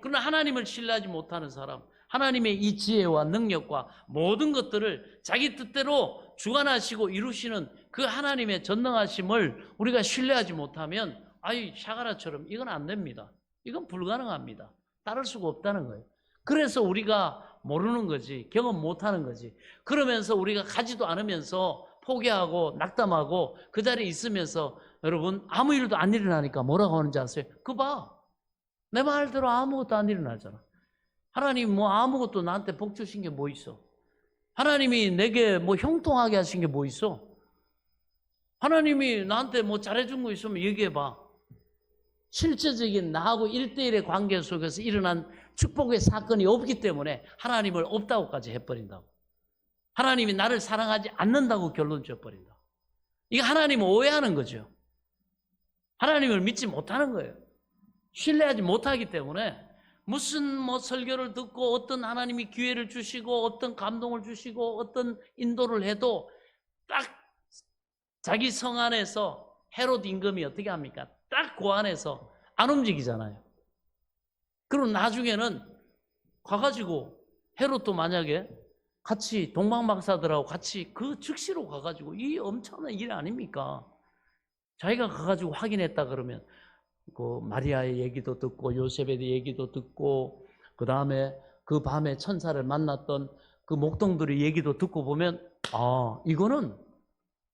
그러나 하나님을 신뢰하지 못하는 사람, 하나님의 이 지혜와 능력과 모든 것들을 자기 뜻대로 주관하시고 이루시는 그 하나님의 전능하심을 우리가 신뢰하지 못하면 아이 샤가라처럼 이건 안 됩니다. 이건 불가능합니다. 따를 수가 없다는 거예요. 그래서 우리가 모르는 거지, 경험 못하는 거지. 그러면서 우리가 가지도 않으면서 포기하고 낙담하고 그 자리에 있으면서 여러분 아무 일도 안 일어나니까 뭐라고 하는지 아세요? 그거 봐. 내 말대로 아무것도 안 일어나잖아. 하나님 뭐 아무것도 나한테 복 주신 게 뭐 있어? 하나님이 내게 뭐 형통하게 하신 게 뭐 있어? 하나님이 나한테 뭐 잘해준 거 있으면 얘기해봐. 실제적인 나하고 1대1의 관계 속에서 일어난 축복의 사건이 없기 때문에 하나님을 없다고까지 해버린다고. 하나님이 나를 사랑하지 않는다고 결론 지어버린다. 이게 하나님을 오해하는 거죠. 하나님을 믿지 못하는 거예요. 신뢰하지 못하기 때문에 무슨 뭐 설교를 듣고 어떤 하나님이 기회를 주시고 어떤 감동을 주시고 어떤 인도를 해도 딱 자기 성 안에서 헤롯 임금이 어떻게 합니까? 딱 그 안에서 안 움직이잖아요. 그럼 나중에는 가가지고 헤롯도 만약에 같이 동방박사들하고 같이 그 즉시로 가가지고 이 엄청난 일 아닙니까? 자기가 가가지고 확인했다 그러면 그 마리아의 얘기도 듣고 요셉의 얘기도 듣고 그 다음에 그 밤에 천사를 만났던 그 목동들의 얘기도 듣고 보면 아 이거는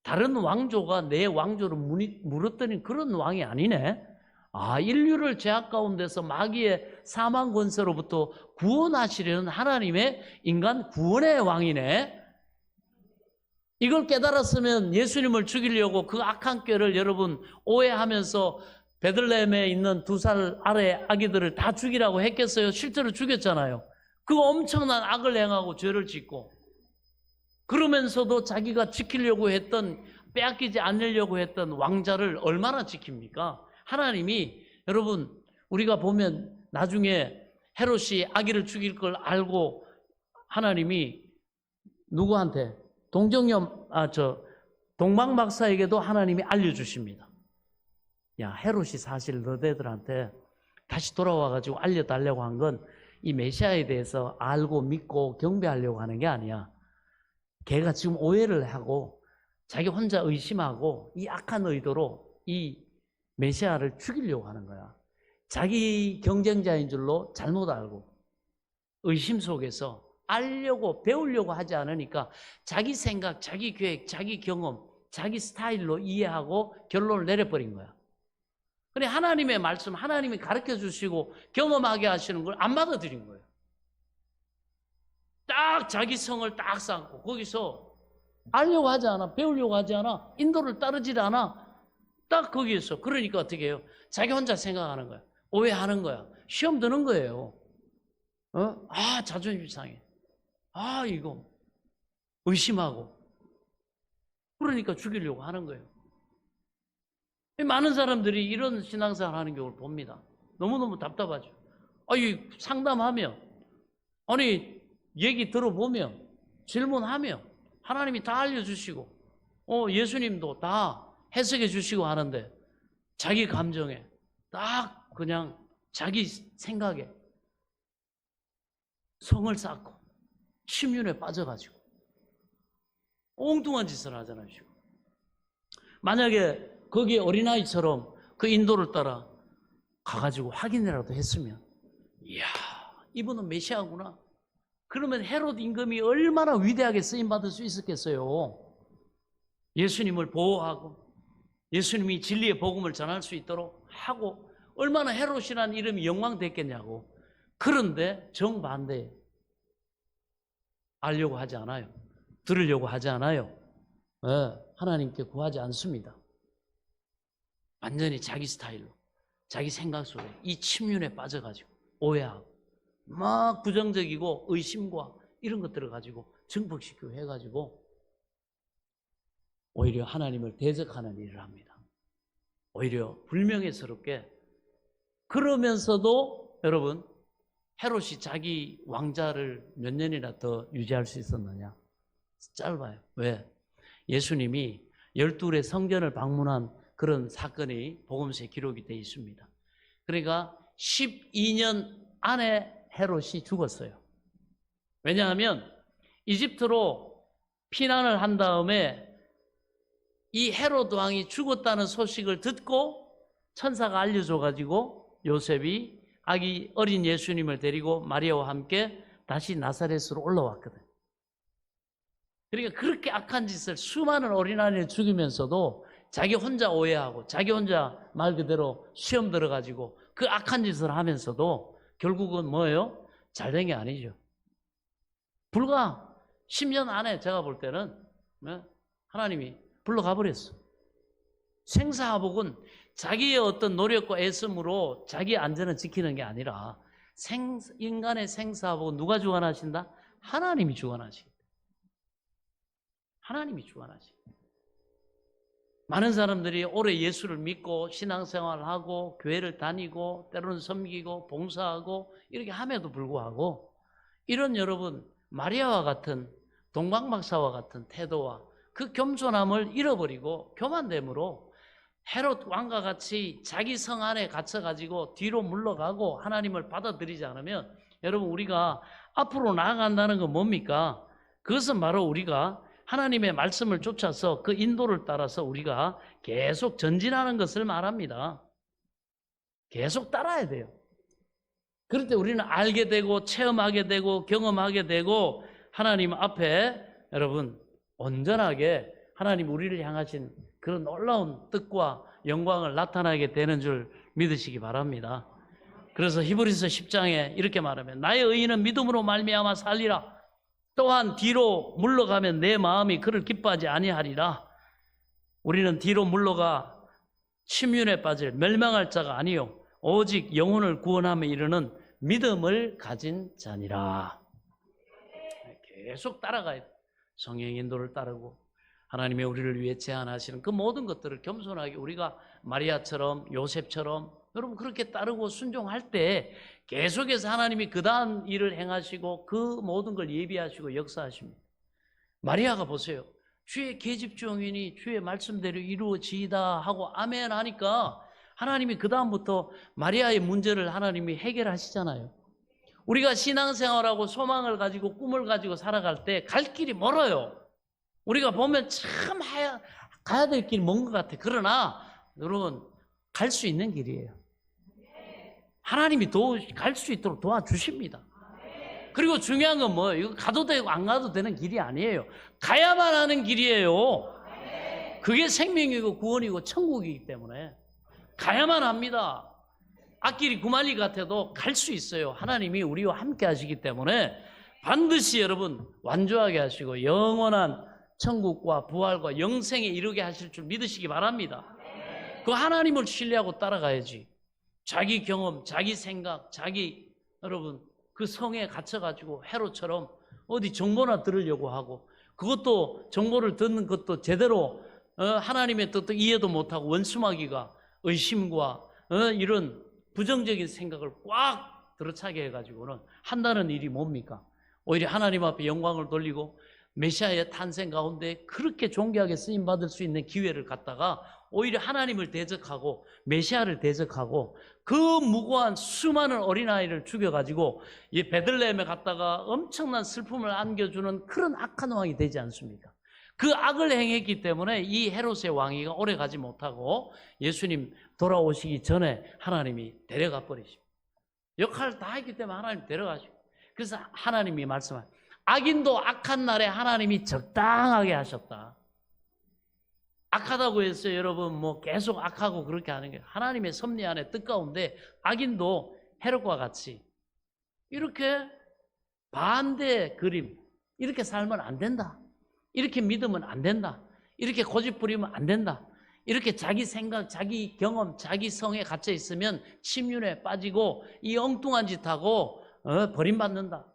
다른 왕조가 내 왕조를 물었더니 그런 왕이 아니네. 아 인류를 죄악 가운데서 마귀의 사망 권세로부터 구원하시려는 하나님의 인간 구원의 왕이네. 이걸 깨달았으면 예수님을 죽이려고 그 악한 꾀를 여러분 오해하면서 베들레헴에 있는 2살 아래 아기들을 다 죽이라고 했겠어요? 실제로 죽였잖아요. 그 엄청난 악을 행하고 죄를 짓고 그러면서도 자기가 지키려고 했던 빼앗기지 않으려고 했던 왕자를 얼마나 지킵니까? 하나님이 여러분 우리가 보면 나중에 헤롯이 아기를 죽일 걸 알고 하나님이 누구한테? 동방박사에게도 하나님이 알려주십니다. 야 헤롯이 사실 너희들한테 다시 돌아와가지고 알려달라고 한 건 이 메시아에 대해서 알고 믿고 경배하려고 하는 게 아니야. 걔가 지금 오해를 하고 자기 혼자 의심하고 이 악한 의도로 이 메시아를 죽이려고 하는 거야. 자기 경쟁자인 줄로 잘못 알고 의심 속에서 알려고 배우려고 하지 않으니까 자기 생각, 자기 계획, 자기 경험, 자기 스타일로 이해하고 결론을 내려버린 거야. 그래 하나님의 말씀, 하나님이 가르쳐 주시고 경험하게 하시는 걸 안 받아들인 거예요. 딱 자기 성을 딱 쌓고 거기서 알려고 하지 않아, 배우려고 하지 않아, 인도를 따르지 않아. 딱 거기에서 그러니까 어떻게 해요? 자기 혼자 생각하는 거야. 오해하는 거야. 시험 드는 거예요. 아 자존심 상해. 아 이거 의심하고 그러니까 죽이려고 하는 거예요. 많은 사람들이 이런 신앙생활 하는 경우를 봅니다. 너무너무 답답하죠. 아니 상담하며 아니 얘기 들어보며 질문하며 하나님이 다 알려주시고 예수님도 다 해석해 주시고 하는데 자기 감정에 딱 그냥 자기 생각에 성을 쌓고 심윤에 빠져가지고 엉뚱한 짓을 하잖아요. 만약에 거기에 어린아이처럼 그 인도를 따라 가가지고 확인이라도 했으면 이야 이분은 메시아구나. 그러면 헤롯 임금이 얼마나 위대하게 쓰임받을 수 있었겠어요. 예수님을 보호하고 예수님이 진리의 복음을 전할 수 있도록 하고 얼마나 헤롯이라는 이름이 영광됐겠냐고. 그런데 정반대에 알려고 하지 않아요. 들으려고 하지 않아요. 하나님께 구하지 않습니다. 완전히 자기 스타일로 자기 생각 속에 이 침륜에 빠져가지고 오해하고 막 부정적이고 의심과 이런 것들을 가지고 증폭시키고 해가지고 오히려 하나님을 대적하는 일을 합니다. 오히려 불명예스럽게. 그러면서도 여러분 헤롯이 자기 왕자를 몇 년이나 더 유지할 수 있었느냐? 짧아요. 왜? 예수님이 12의 성전을 방문한 그런 사건이 복음서에 기록이 되어 있습니다. 그러니까 12년 안에 헤롯이 죽었어요. 왜냐하면 이집트로 피난을 한 다음에 이 헤롯 왕이 죽었다는 소식을 듣고 천사가 알려줘가지고 요셉이 아기 어린 예수님을 데리고 마리아와 함께 다시 나사렛으로 올라왔거든. 그러니까 그렇게 악한 짓을 수많은 어린아이를 죽이면서도 자기 혼자 오해하고 자기 혼자 말 그대로 시험 들어가지고 그 악한 짓을 하면서도 결국은 뭐예요? 잘된 게 아니죠. 불과 10년 안에 제가 볼 때는 하나님이 불러가 버렸어. 생사화복은 자기의 어떤 노력과 애씀으로 자기 안전을 지키는 게 아니라 인간의 생사화복은 누가 주관하신다? 하나님이 주관하신다. 하나님이 주관하신다. 많은 사람들이 오래 예수를 믿고 신앙생활을 하고 교회를 다니고 때로는 섬기고 봉사하고 이렇게 함에도 불구하고 이런 여러분 마리아와 같은 동방박사와 같은 태도와 그 겸손함을 잃어버리고 교만됨으로 헤롯 왕과 같이 자기 성 안에 갇혀가지고 뒤로 물러가고 하나님을 받아들이지 않으면 여러분 우리가 앞으로 나아간다는 건 뭡니까? 그것은 바로 우리가 하나님의 말씀을 쫓아서 그 인도를 따라서 우리가 계속 전진하는 것을 말합니다. 계속 따라야 돼요. 그럴 때 우리는 알게 되고 체험하게 되고 경험하게 되고 하나님 앞에 여러분 온전하게 하나님 우리를 향하신 그런 놀라운 뜻과 영광을 나타나게 되는 줄 믿으시기 바랍니다. 그래서 히브리서 10장에 이렇게 말하면 나의 의인은 믿음으로 말미암아 살리라. 또한 뒤로 물러가면 내 마음이 그를 기뻐하지 아니하리라. 우리는 뒤로 물러가 침륜에 빠질 멸망할 자가 아니요 오직 영혼을 구원함에 이르는 믿음을 가진 자니라. 계속 따라가야 돼. 성령의 인도를 따르고 하나님의 우리를 위해 제안하시는 그 모든 것들을 겸손하게 우리가 마리아처럼 요셉처럼 여러분 그렇게 따르고 순종할 때 계속해서 하나님이 그 다음 일을 행하시고 그 모든 걸 예비하시고 역사하십니다. 마리아가 보세요. 주의 계집종이니 주의 말씀대로 이루어지이다 하고 아멘 하니까 하나님이 그 다음부터 마리아의 문제를 하나님이 해결하시잖아요. 우리가 신앙생활하고 소망을 가지고 꿈을 가지고 살아갈 때 갈 길이 멀어요. 우리가 보면 참 가야 될 길이 먼 것 같아. 그러나 여러분 갈 수 있는 길이에요. 하나님이 갈 수 있도록 도와주십니다. 그리고 중요한 건 뭐예요? 이거 가도 되고 안 가도 되는 길이 아니에요. 가야만 하는 길이에요. 그게 생명이고 구원이고 천국이기 때문에 가야만 합니다. 앞길이 구말리 같아도 갈 수 있어요. 하나님이 우리와 함께 하시기 때문에 반드시 여러분 완주하게 하시고 영원한 천국과 부활과 영생에 이르게 하실 줄 믿으시기 바랍니다. 그 하나님을 신뢰하고 따라가야지. 자기 경험, 자기 생각, 여러분 그 성에 갇혀가지고 헤롯처럼 어디 정보나 들으려고 하고 그것도 정보를 듣는 것도 제대로 하나님의 뜻도 이해도 못하고 원수마귀가 의심과 이런 부정적인 생각을 꽉 들어차게 해가지고는 한다는 일이 뭡니까? 오히려 하나님 앞에 영광을 돌리고 메시아의 탄생 가운데 그렇게 존귀하게 쓰임받을 수 있는 기회를 갖다가 오히려 하나님을 대적하고 메시아를 대적하고 그 무고한 수많은 어린아이를 죽여가지고 이 베들레헴에 갔다가 엄청난 슬픔을 안겨주는 그런 악한 왕이 되지 않습니까? 그 악을 행했기 때문에 이 헤롯의 왕위가 오래가지 못하고 예수님 돌아오시기 전에 하나님이 데려가 버리십니다. 역할을 다 했기 때문에 하나님 데려가시고 그래서 하나님이 말씀하신 악인도 악한 날에 하나님이 적당하게 하셨다. 악하다고 해서 여러분 뭐 계속 악하고 그렇게 하는 게 하나님의 섭리 안에 뜻 가운데 악인도 헤롯과 같이 이렇게 반대 그림 이렇게 살면 안 된다. 이렇게 믿으면 안 된다. 이렇게 고집 부리면 안 된다. 이렇게 자기 생각, 자기 경험, 자기 성에 갇혀 있으면 침륜에 빠지고 이 엉뚱한 짓하고 버림받는다.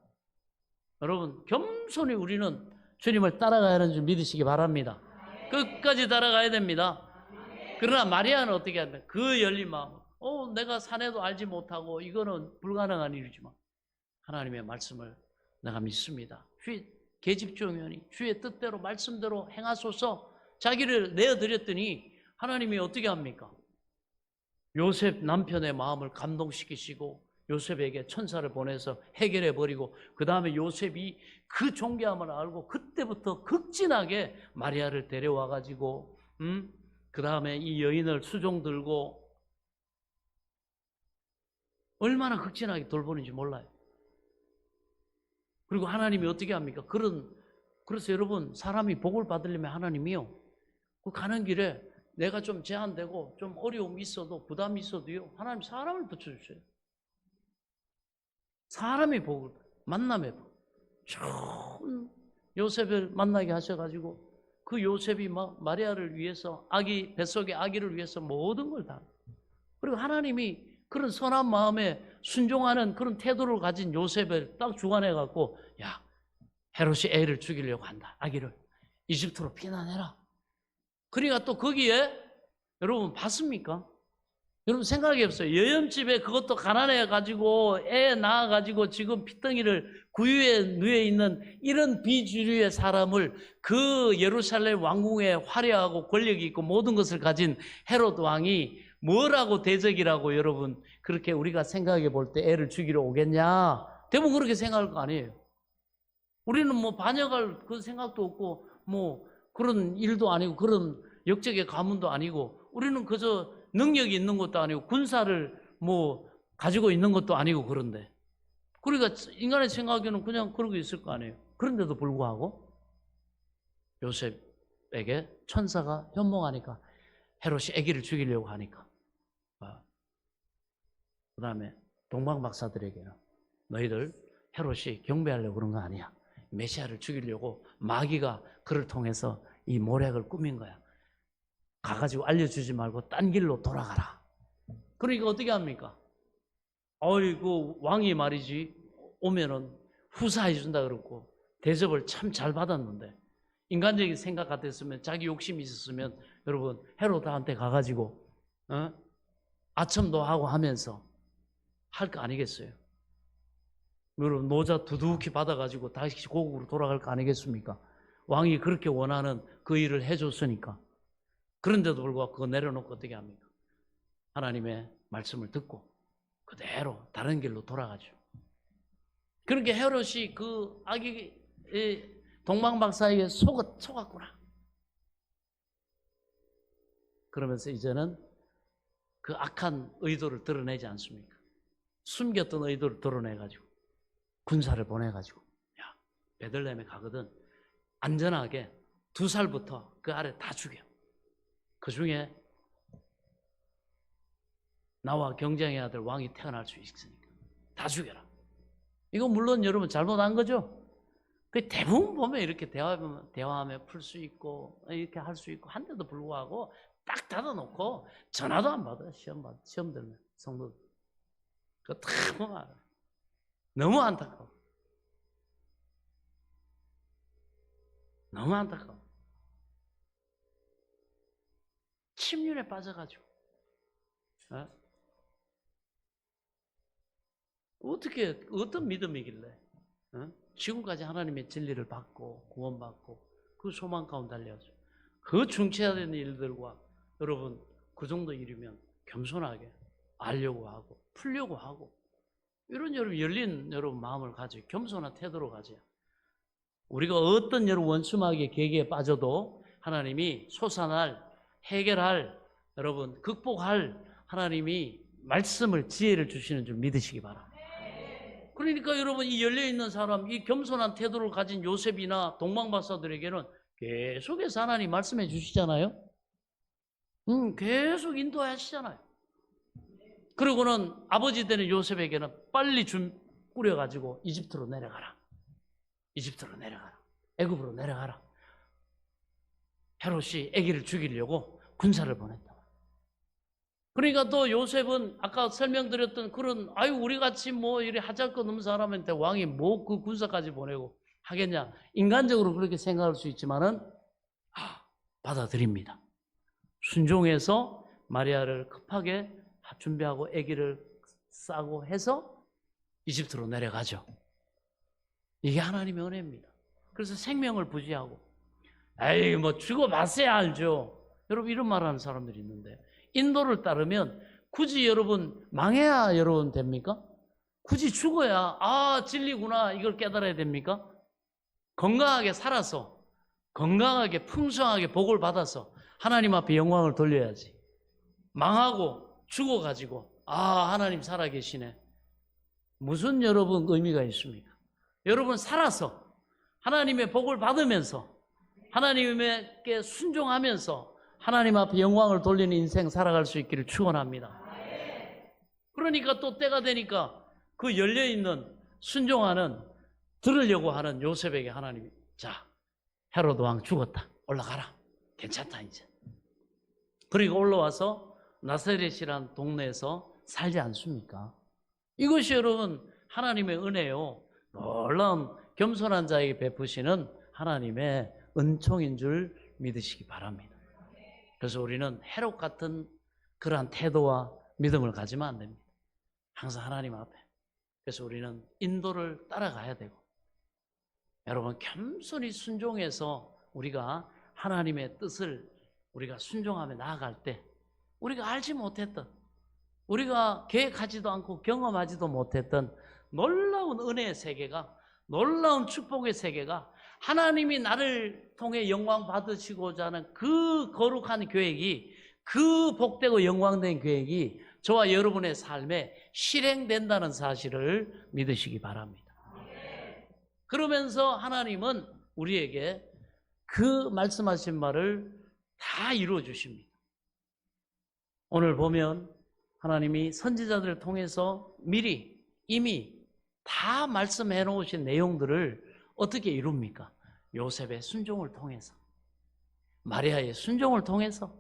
여러분 겸손히 우리는 주님을 따라가야 하는 줄 믿으시기 바랍니다. 끝까지 따라가야 됩니다. 그러나 마리아는 어떻게 합니까? 그 열린 마음 내가 사내도 알지 못하고 이거는 불가능한 일이지만 하나님의 말씀을 내가 믿습니다. 주의 계집종이오니 주의 뜻대로 말씀대로 행하소서. 자기를 내어드렸더니 하나님이 어떻게 합니까? 요셉 남편의 마음을 감동시키시고 요셉에게 천사를 보내서 해결해 버리고, 그 다음에 요셉이 그 존귀함을 알고 그때부터 극진하게 마리아를 데려와 가지고 그 다음에 이 여인을 수종 들고 얼마나 극진하게 돌보는지 몰라요. 그리고 하나님이 어떻게 합니까? 그래서 여러분, 사람이 복을 받으려면 하나님이요, 그 가는 길에 내가 좀 제한되고 좀 어려움이 있어도 부담이 있어도요, 하나님 사람을 붙여주셔요. 사람의 복을, 만남의 복. 좋은 요셉을 만나게 하셔가지고 그 요셉이 마리아를 위해서, 뱃속의 아기를 위해서 모든 걸 다. 그리고 하나님이 그런 선한 마음에 순종하는 그런 태도를 가진 요셉을 딱 주관해갖고, 야, 헤롯이 애를 죽이려고 한다. 아기를 이집트로 피난해라. 그러니까 또 거기에 여러분 봤습니까? 여러분 생각이 없어요. 여염집에 그것도 가난해가지고 애 낳아가지고 지금 피덩이를 구유에 누워 있는 이런 비주류의 사람을 그 예루살렘 왕궁에 화려하고 권력이 있고 모든 것을 가진 헤롯 왕이 뭐라고 대적이라고 여러분 그렇게 우리가 생각해 볼 때 애를 죽이러 오겠냐? 대부분 그렇게 생각할 거 아니에요. 우리는 뭐 반역할 그 생각도 없고 뭐 그런 일도 아니고 그런 역적의 가문도 아니고 우리는 그저 능력이 있는 것도 아니고 군사를 뭐 가지고 있는 것도 아니고 그런데 그러니까 인간의 생각에는 그냥 그러고 있을 거 아니에요. 그런데도 불구하고 요셉에게 천사가 현몽하니까 헤롯이 아기를 죽이려고 하니까 그 다음에 동방박사들에게는 너희들 헤롯이 경배하려고 그런 거 아니야. 메시아를 죽이려고 마귀가 그를 통해서 이 모략을 꾸민 거야. 가가지고 알려주지 말고 딴 길로 돌아가라. 그러니까 어떻게 합니까? 어이구 왕이 말이지 오면은 후사해 준다 그러고 대접을 참 잘 받았는데 인간적인 생각 같았으면 자기 욕심이 있었으면 여러분 헤롯한테 가가지고 아첨도 하고 하면서 할 거 아니겠어요? 여러분 노자 두둑히 받아가지고 다시 고국으로 돌아갈 거 아니겠습니까? 왕이 그렇게 원하는 그 일을 해줬으니까. 그런데도 불구하고 그거 내려놓고 어떻게 합니까? 하나님의 말씀을 듣고 그대로 다른 길로 돌아가죠. 그러니까 헤롯이 그 아기 동방박사에게 속았구나. 그러면서 이제는 그 악한 의도를 드러내지 않습니까? 숨겼던 의도를 드러내가지고 군사를 보내가지고 야 베들레헴에 가거든 안전하게 2살부터 그 아래 다 죽여. 그 중에 나와 경쟁해야 될 왕이 태어날 수 있으니까 다 죽여라. 이거 물론 여러분 잘못한 거죠. 그 대부분 보면 이렇게 대화하면 풀 수 있고 이렇게 할 수 있고 한데도 불구하고 딱 닫아놓고 전화도 안 받아. 시험 들면 성도 그거 다 보면 알아. 너무 안타까워. 너무 안타까워. 침륜에 빠져가지고 어떻게 어떤 믿음이길래 지금까지 하나님의 진리를 받고 구원받고 그 소망 가운데 달려서 그 중치해야 되는 일들과 여러분 그 정도 일이면 겸손하게 알려고 하고 풀려고 하고 이런 여러분 열린 여러분 마음을 가지고 겸손한 태도로 가져야 우리가 어떤 여러분 원수마귀의 계기에 빠져도 하나님이 솟아날 해결할 여러분 극복할 하나님이 말씀을 지혜를 주시는 줄 믿으시기 바랍니다. 그러니까 여러분 이 열려있는 사람 이 겸손한 태도를 가진 요셉이나 동방박사들에게는 계속해서 하나님 말씀해 주시잖아요. 계속 인도하시잖아요. 그리고는 아버지 되는 요셉에게는 빨리 꾸려가지고 이집트로 내려가라. 이집트로 내려가라. 애굽으로 내려가라. 헤롯이 아기를 죽이려고 군사를 보냈다. 그러니까 또 요셉은 아까 설명드렸던 그런 우리같이 뭐 이리 하잘것없는 사람한테 왕이 뭐 그 군사까지 보내고 하겠냐. 인간적으로 그렇게 생각할 수 있지만은 받아들입니다. 순종해서 마리아를 급하게 준비하고 아기를 싸고 해서 이집트로 내려가죠. 이게 하나님의 은혜입니다. 그래서 생명을 부지하고 뭐 죽어봤어야 알죠. 여러분 이런 말하는 사람들이 있는데 인도를 따르면 굳이 여러분 망해야 여러분 됩니까? 굳이 죽어야 진리구나 이걸 깨달아야 됩니까? 건강하게 살아서 건강하게 풍성하게 복을 받아서 하나님 앞에 영광을 돌려야지. 망하고 죽어가지고 하나님 살아계시네. 무슨 여러분 의미가 있습니까? 여러분 살아서 하나님의 복을 받으면서 하나님께 순종하면서 하나님 앞에 영광을 돌리는 인생 살아갈 수 있기를 축원합니다. 그러니까 또 때가 되니까 그 열려있는 순종하는 들으려고 하는 요셉에게 하나님이 자 헤로드 왕 죽었다. 올라가라. 괜찮다 이제. 그리고 올라와서 나사렛이라는 동네에서 살지 않습니까? 이것이 여러분 하나님의 은혜요. 놀라운 겸손한 자에게 베푸시는 하나님의 은총인 줄 믿으시기 바랍니다. 그래서 우리는 헤롯 같은 그러한 태도와 믿음을 가지면 안 됩니다. 항상 하나님 앞에. 그래서 우리는 인도를 따라가야 되고 여러분 겸손히 순종해서 우리가 하나님의 뜻을 우리가 순종하며 나아갈 때 우리가 알지 못했던 우리가 계획하지도 않고 경험하지도 못했던 놀라운 은혜의 세계가 놀라운 축복의 세계가 하나님이 나를 통해 영광 받으시고자 하는 그 거룩한 계획이 그 복되고 영광된 계획이 저와 여러분의 삶에 실행된다는 사실을 믿으시기 바랍니다. 그러면서 하나님은 우리에게 그 말씀하신 말을 다 이루어 주십니다. 오늘 보면 하나님이 선지자들을 통해서 미리 이미 다 말씀해 놓으신 내용들을 어떻게 이룹니까? 요셉의 순종을 통해서, 마리아의 순종을 통해서,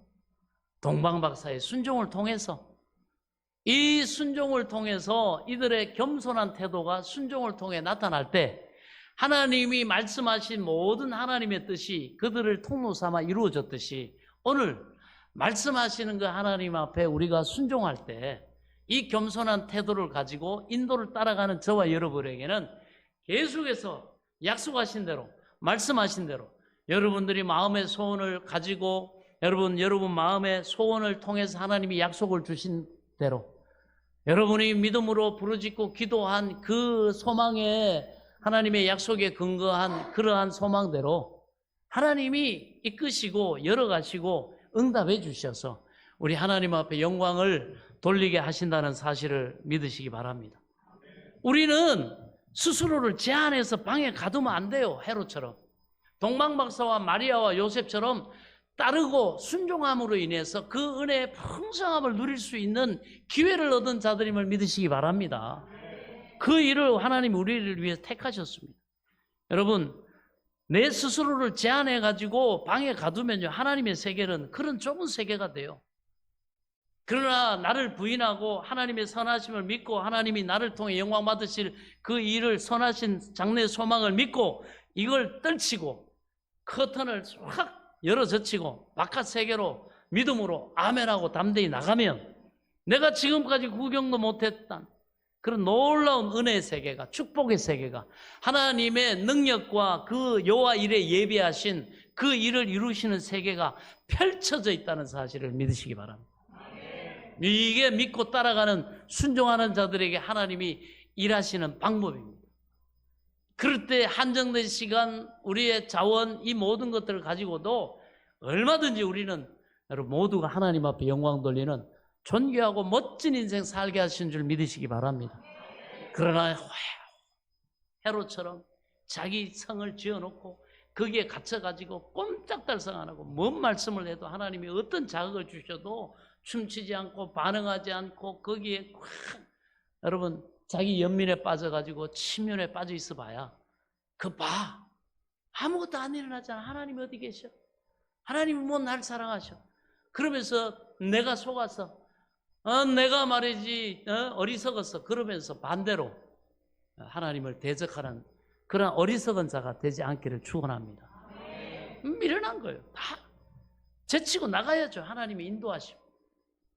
동방박사의 순종을 통해서, 이 순종을 통해서 이들의 겸손한 태도가 순종을 통해 나타날 때 하나님이 말씀하신 모든 하나님의 뜻이 그들을 통로 삼아 이루어졌듯이 오늘 말씀하시는 그 하나님 앞에 우리가 순종할 때 이 겸손한 태도를 가지고 인도를 따라가는 저와 여러분에게는 계속해서 약속하신 대로 말씀하신 대로 여러분들이 마음의 소원을 가지고 여러분 마음의 소원을 통해서 하나님이 약속을 주신 대로 여러분이 믿음으로 부르짖고 기도한 그 소망에 하나님의 약속에 근거한 그러한 소망대로 하나님이 이끄시고 열어가시고 응답해 주셔서 우리 하나님 앞에 영광을 돌리게 하신다는 사실을 믿으시기 바랍니다. 우리는 스스로를 제한해서 방에 가두면 안 돼요. 헤롯처럼. 동방박사와 마리아와 요셉처럼 따르고 순종함으로 인해서 그 은혜의 풍성함을 누릴 수 있는 기회를 얻은 자들임을 믿으시기 바랍니다. 그 일을 하나님이 우리를 위해 택하셨습니다. 여러분, 내 스스로를 제한해가지고 방에 가두면요, 하나님의 세계는 그런 좁은 세계가 돼요. 그러나 나를 부인하고 하나님의 선하심을 믿고 하나님이 나를 통해 영광 받으실 그 일을 선하신 장래 소망을 믿고 이걸 떨치고 커튼을 확 열어젖히고 바깥 세계로 믿음으로 아멘하고 담대히 나가면 내가 지금까지 구경도 못했던 그런 놀라운 은혜의 세계가 축복의 세계가 하나님의 능력과 그 여호와 일에 예비하신 그 일을 이루시는 세계가 펼쳐져 있다는 사실을 믿으시기 바랍니다. 이게 믿고 따라가는 순종하는 자들에게 하나님이 일하시는 방법입니다. 그럴 때 한정된 시간, 우리의 자원, 이 모든 것들을 가지고도 얼마든지 우리는 여러분 모두가 하나님 앞에 영광 돌리는 존귀하고 멋진 인생 살게 하신 줄 믿으시기 바랍니다. 그러나 헤롯처럼 자기 성을 지어놓고 거기에 갇혀가지고 꼼짝달싹 안 하고 뭔 말씀을 해도 하나님이 어떤 자극을 주셔도 춤추지 않고 반응하지 않고 거기에 여러분 자기 연민에 빠져가지고 침륜에 빠져 있어 봐야 아무것도 안 일어나잖아. 하나님이 어디 계셔? 하나님이 뭐 날 사랑하셔? 그러면서 내가 속아서 내가 말이지 어리석었어. 그러면서 반대로 하나님을 대적하는 그런 어리석은 자가 되지 않기를 축원합니다. 미련한 거예요. 다 제치고 나가야죠. 하나님이 인도하시고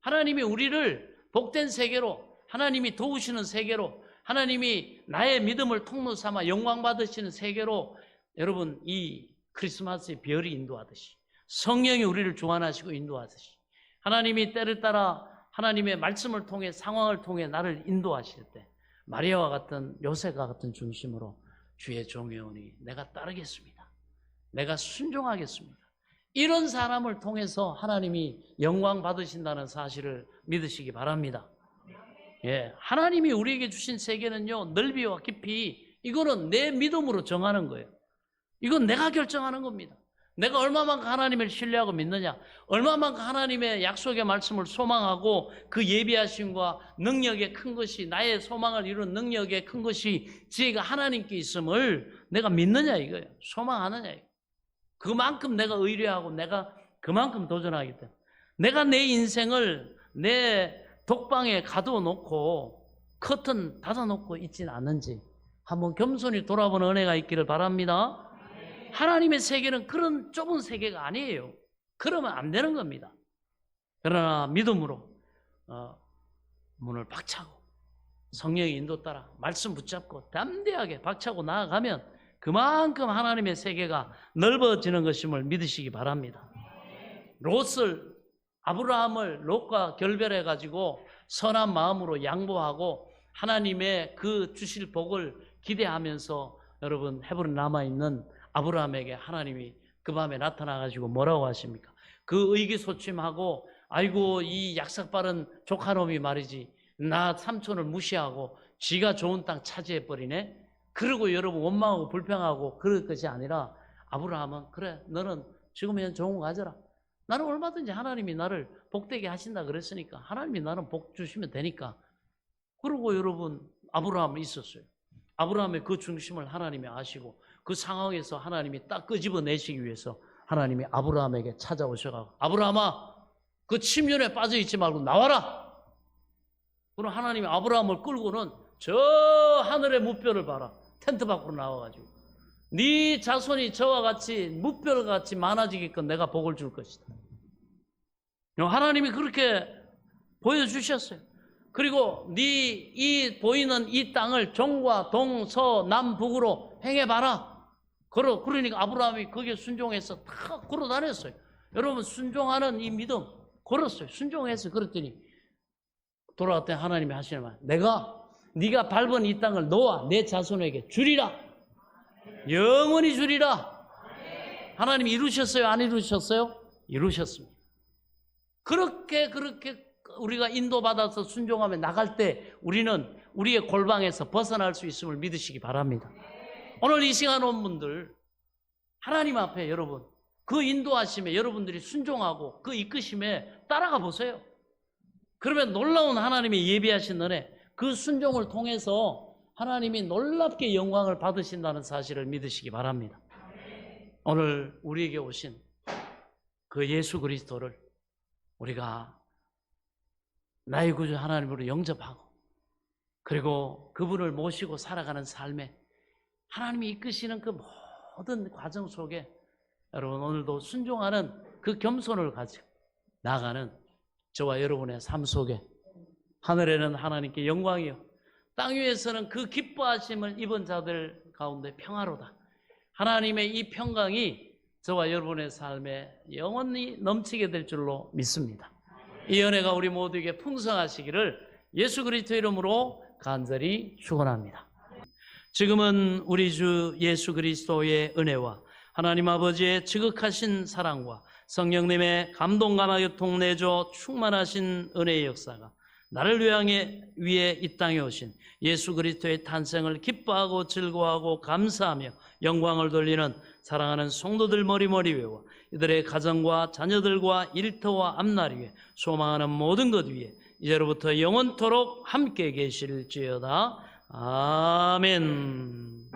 하나님이 우리를 복된 세계로 하나님이 도우시는 세계로 하나님이 나의 믿음을 통로 삼아 영광 받으시는 세계로 여러분 이 크리스마스의 별이 인도하듯이 성령이 우리를 주관하시고 인도하듯이 하나님이 때를 따라 하나님의 말씀을 통해 상황을 통해 나를 인도하실 때 마리아와 같은 요셉과 같은 중심으로 주의 종이오니 내가 따르겠습니다. 내가 순종하겠습니다. 이런 사람을 통해서 하나님이 영광 받으신다는 사실을 믿으시기 바랍니다. 예, 하나님이 우리에게 주신 세계는요, 넓이와 깊이, 이거는 내 믿음으로 정하는 거예요. 이건 내가 결정하는 겁니다. 내가 얼마만큼 하나님을 신뢰하고 믿느냐, 얼마만큼 하나님의 약속의 말씀을 소망하고 그 예비하심과 능력의 큰 것이, 나의 소망을 이룬 능력의 큰 것이 지혜가 하나님께 있음을 내가 믿느냐 이거예요. 소망하느냐 이거예요. 그만큼 내가 의뢰하고 내가 그만큼 도전하기 때문에 내가 내 인생을 내 독방에 가둬놓고 커튼 닫아놓고 있지는 않는지 한번 겸손히 돌아보는 은혜가 있기를 바랍니다. 하나님의 세계는 그런 좁은 세계가 아니에요. 그러면 안 되는 겁니다. 그러나 믿음으로 문을 박차고 성령의 인도 따라 말씀 붙잡고 담대하게 박차고 나아가면 그만큼 하나님의 세계가 넓어지는 것임을 믿으시기 바랍니다. 아브라함을 롯과 결별해가지고 선한 마음으로 양보하고 하나님의 그 주실 복을 기대하면서 여러분 헤브론 남아있는 아브라함에게 하나님이 그 밤에 나타나가지고 뭐라고 하십니까? 그 의기소침하고 아이고 이 약삭빠른 조카놈이 말이지 나 삼촌을 무시하고 지가 좋은 땅 차지해버리네. 그러고 여러분 원망하고 불평하고 그럴 것이 아니라 아브라함은 그래 너는 지금은 좋은 거 가져라. 나는 얼마든지 하나님이 나를 복되게 하신다 그랬으니까 하나님이 나는 복 주시면 되니까. 그러고 여러분 아브라함은 있었어요. 아브라함의 그 중심을 하나님이 아시고 그 상황에서 하나님이 딱 끄집어내시기 위해서 하나님이 아브라함에게 찾아오셔가지고 아브라함아 그 침륜에 빠져있지 말고 나와라. 그럼 하나님이 아브라함을 끌고는 저 하늘의 무뼈를 봐라. 텐트 밖으로 나와가지고 네 자손이 저와 같이 무뼈같이 많아지게끔 내가 복을 줄 것이다. 하나님이 그렇게 보여주셨어요. 그리고 이 보이는 이 땅을 종과 동, 서, 남, 북으로 행해봐라. 그러니까 아브라함이 거기에 순종해서 다 걸어 다녔어요. 여러분 순종하는 이 믿음 걸었어요. 순종했어요. 그랬더니 돌아왔더니 하나님이 하시는 말 네가 밟은 이 땅을 너와 내 자손에게 주리라. 영원히 주리라. 하나님이 이루셨어요? 안 이루셨어요? 이루셨습니다. 그렇게 우리가 인도받아서 순종하며 나갈 때 우리는 우리의 골방에서 벗어날 수 있음을 믿으시기 바랍니다. 오늘 이 시간 온 분들 하나님 앞에 여러분 그 인도하심에 여러분들이 순종하고 그 이끄심에 따라가 보세요. 그러면 놀라운 하나님의 예비하신 은혜 그 순종을 통해서 하나님이 놀랍게 영광을 받으신다는 사실을 믿으시기 바랍니다. 오늘 우리에게 오신 그 예수 그리스도를 우리가 나의 구주 하나님으로 영접하고 그리고 그분을 모시고 살아가는 삶에 하나님이 이끄시는 그 모든 과정 속에 여러분 오늘도 순종하는 그 겸손을 가지고 나아가는 저와 여러분의 삶 속에 하늘에는 하나님께 영광이요 땅 위에서는 그 기뻐하심을 입은 자들 가운데 평화로다. 하나님의 이 평강이 저와 여러분의 삶에 영원히 넘치게 될 줄로 믿습니다. 이 은혜가 우리 모두에게 풍성하시기를 예수 그리스도 이름으로 간절히 축원합니다. 지금은 우리 주 예수 그리스도의 은혜와 하나님 아버지의 지극하신 사랑과 성령님의 감동감화 교통 내줘 충만하신 은혜의 역사가 나를 위해 이 땅에 오신 예수 그리스도의 탄생을 기뻐하고 즐거워하고 감사하며 영광을 돌리는 사랑하는 성도들 머리머리 위와 이들의 가정과 자녀들과 일터와 앞날 위에 소망하는 모든 것 위에 이제로부터 영원토록 함께 계실지어다. 아멘.